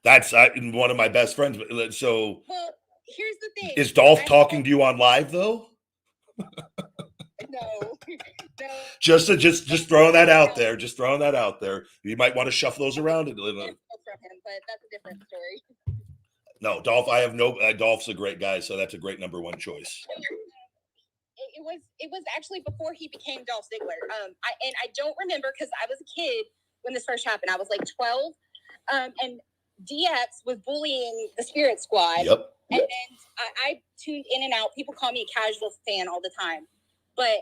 That's one of my best friends. So, well, here's the thing. Is Dolph talking to you on live though? No. Just throwing that out there. Just throwing that out there. You might want to shuffle those around a little. From him, but that's a different story. No, Dolph. I have no. Dolph's a great guy, so that's a great number one choice. It was actually before he became Dolph Ziggler. I don't remember because I was a kid when this first happened. I was like 12, and DX was bullying the Spirit Squad. Yep. And then I tuned in and out. People call me a casual fan all the time, but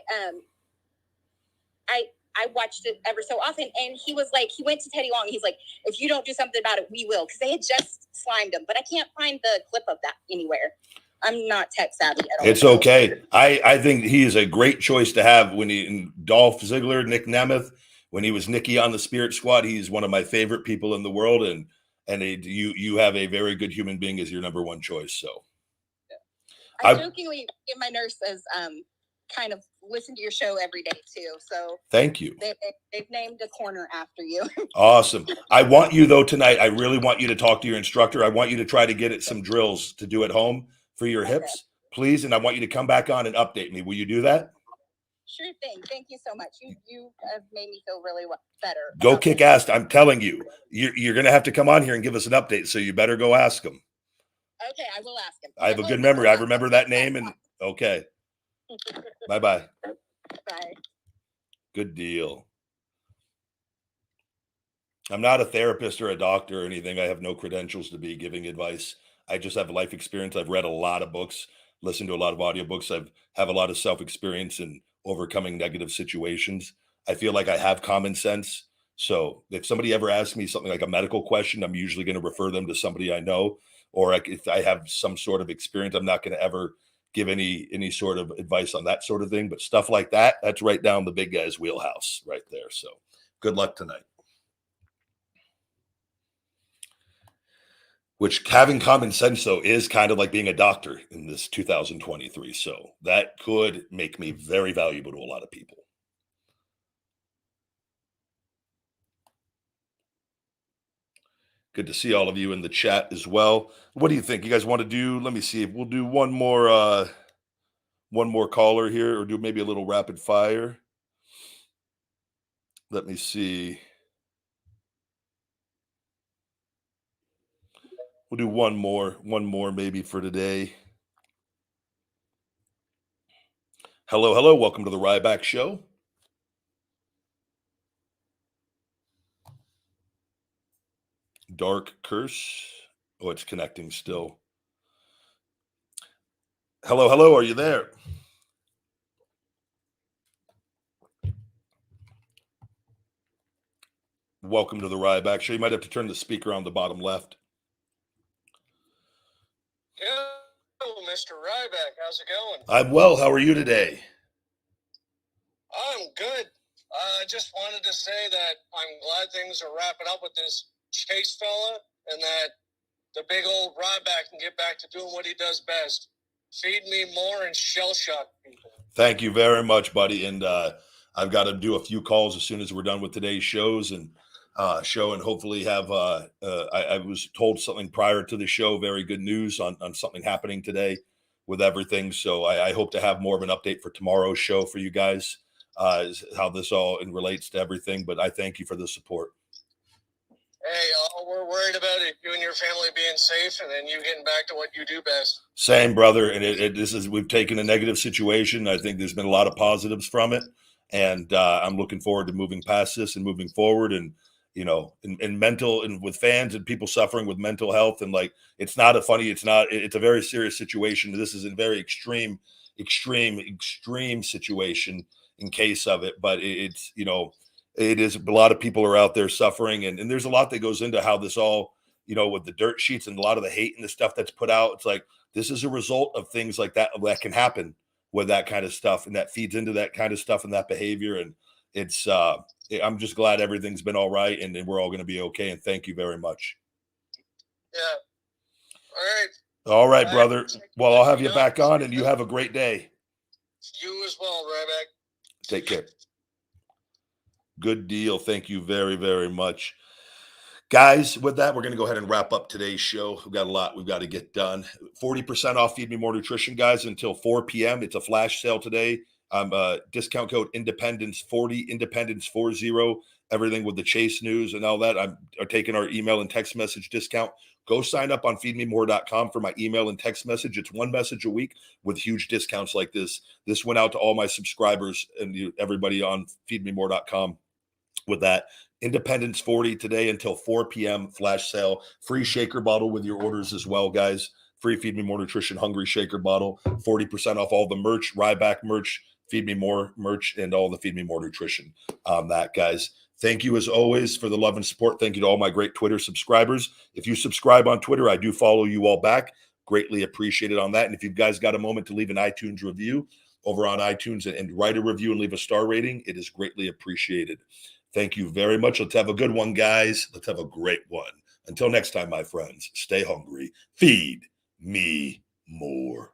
I watched it ever so often. And he was like, he went to Teddy Long. He's like, if you don't do something about it, we will, because they had just slimed him. But I can't find the clip of that anywhere. I'm not tech savvy at all. It's okay. I think he is a great choice to have when Dolph Ziggler, Nick Nemeth, when he was Nicky on the Spirit Squad. He's one of my favorite people in the world, and you have a very good human being as your number one choice. So, I jokingly give my nurses kind of listen to your show every day too. So thank you. They've named a corner after you. Awesome. I want you though tonight. I really want you to talk to your instructor. I want you to try to get some drills to do at home for your hips, please. And I want you to come back on and update me. Will you do that? Sure thing. Thank you so much. You have made me feel really better. Go kick ass. I'm telling you, you're going to have to come on here and give us an update. So you better go ask him. Okay, I will ask him. I have a good memory. I remember that name. And okay. Bye-bye. Bye. Good deal. I'm not a therapist or a doctor or anything. I have no credentials to be giving advice. I just have life experience. I've read a lot of books, listened to a lot of audiobooks. I have a lot of self-experience in overcoming negative situations. I feel like I have common sense. So if somebody ever asks me something like a medical question, I'm usually going to refer them to somebody I know. Or if I have some sort of experience, I'm not going to ever give any sort of advice on that sort of thing. But stuff like that, that's right down the big guy's wheelhouse right there. So good luck tonight. Which, having common sense, though, is kind of like being a doctor in this 2023. So that could make me very valuable to a lot of people. Good to see all of you in the chat as well. What do you think? You guys want to do? Let me see if we'll do one more caller here, or do maybe a little rapid fire. Let me see. We'll do one more maybe for today. Hello. Welcome to the Ryback Show. Dark Curse. Oh, it's connecting still. Hello, hello. Are you there? Welcome to the Ryback Show. You might have to turn the speaker on the bottom left. Hello, Mr. Ryback. How's it going? I'm well. How are you today? I'm good. I just wanted to say that I'm glad things are wrapping up with this Chase fella and that the big old Ryback can get back to doing what he does best. Feed me more and shell shock people. Thank you very much, buddy. And I've got to do a few calls as soon as we're done with today's shows and hopefully have. I was told something prior to the show, very good news on something happening today with everything. So I hope to have more of an update for tomorrow's show for you guys, how this all relates to everything. But I thank you for the support. Hey, all we're worried about is you and your family being safe, and then you getting back to what you do best. Same, brother. And we've taken a negative situation. I think there's been a lot of positives from it, and I'm looking forward to moving past this and moving forward. And in mental and with fans and people suffering with mental health, and like it's a very serious situation. This is a very extreme situation in case of it, but it is a lot of people are out there suffering, and there's a lot that goes into how this all, with the dirt sheets and a lot of the hate and the stuff that's put out. It's like this is a result of things like that can happen with that kind of stuff, and that feeds into that kind of stuff and that behavior. And it's I'm just glad everything's been all right, and we're all going to be okay. And thank you very much. Yeah. All right, brother. Well, I'll have you back on, and you have a great day. You as well, Ryback. Take care. Good deal. Thank you very, very much. Guys, with that, we're going to go ahead and wrap up today's show. We've got a lot we've got to get done. 40% off Feed Me More Nutrition, guys, until 4 p.m. It's a flash sale today. Discount code Independence40, Independence40, everything with the Chase news and all that. I'm taking our email and text message discount. Go sign up on feedmemore.com for my email and text message. It's one message a week with huge discounts like this. This went out to all my subscribers and everybody on feedmemore.com with that. Independence 40 today until 4 p.m. flash sale. Free shaker bottle with your orders as well, guys. Free Feed Me More Nutrition Hungry shaker bottle. 40% off all the merch, Ryback merch, Feed Me More merch, and all the Feed Me More Nutrition on that, guys. Thank you as always for the love and support. Thank you to all my great Twitter subscribers. If you subscribe on Twitter, I do follow you all back. Greatly appreciated on that. And if you guys got a moment to leave an iTunes review over on iTunes and write a review and leave a star rating, it is greatly appreciated. Thank you very much. Let's have a good one, guys. Let's have a great one. Until next time, my friends, stay hungry. Feed me more.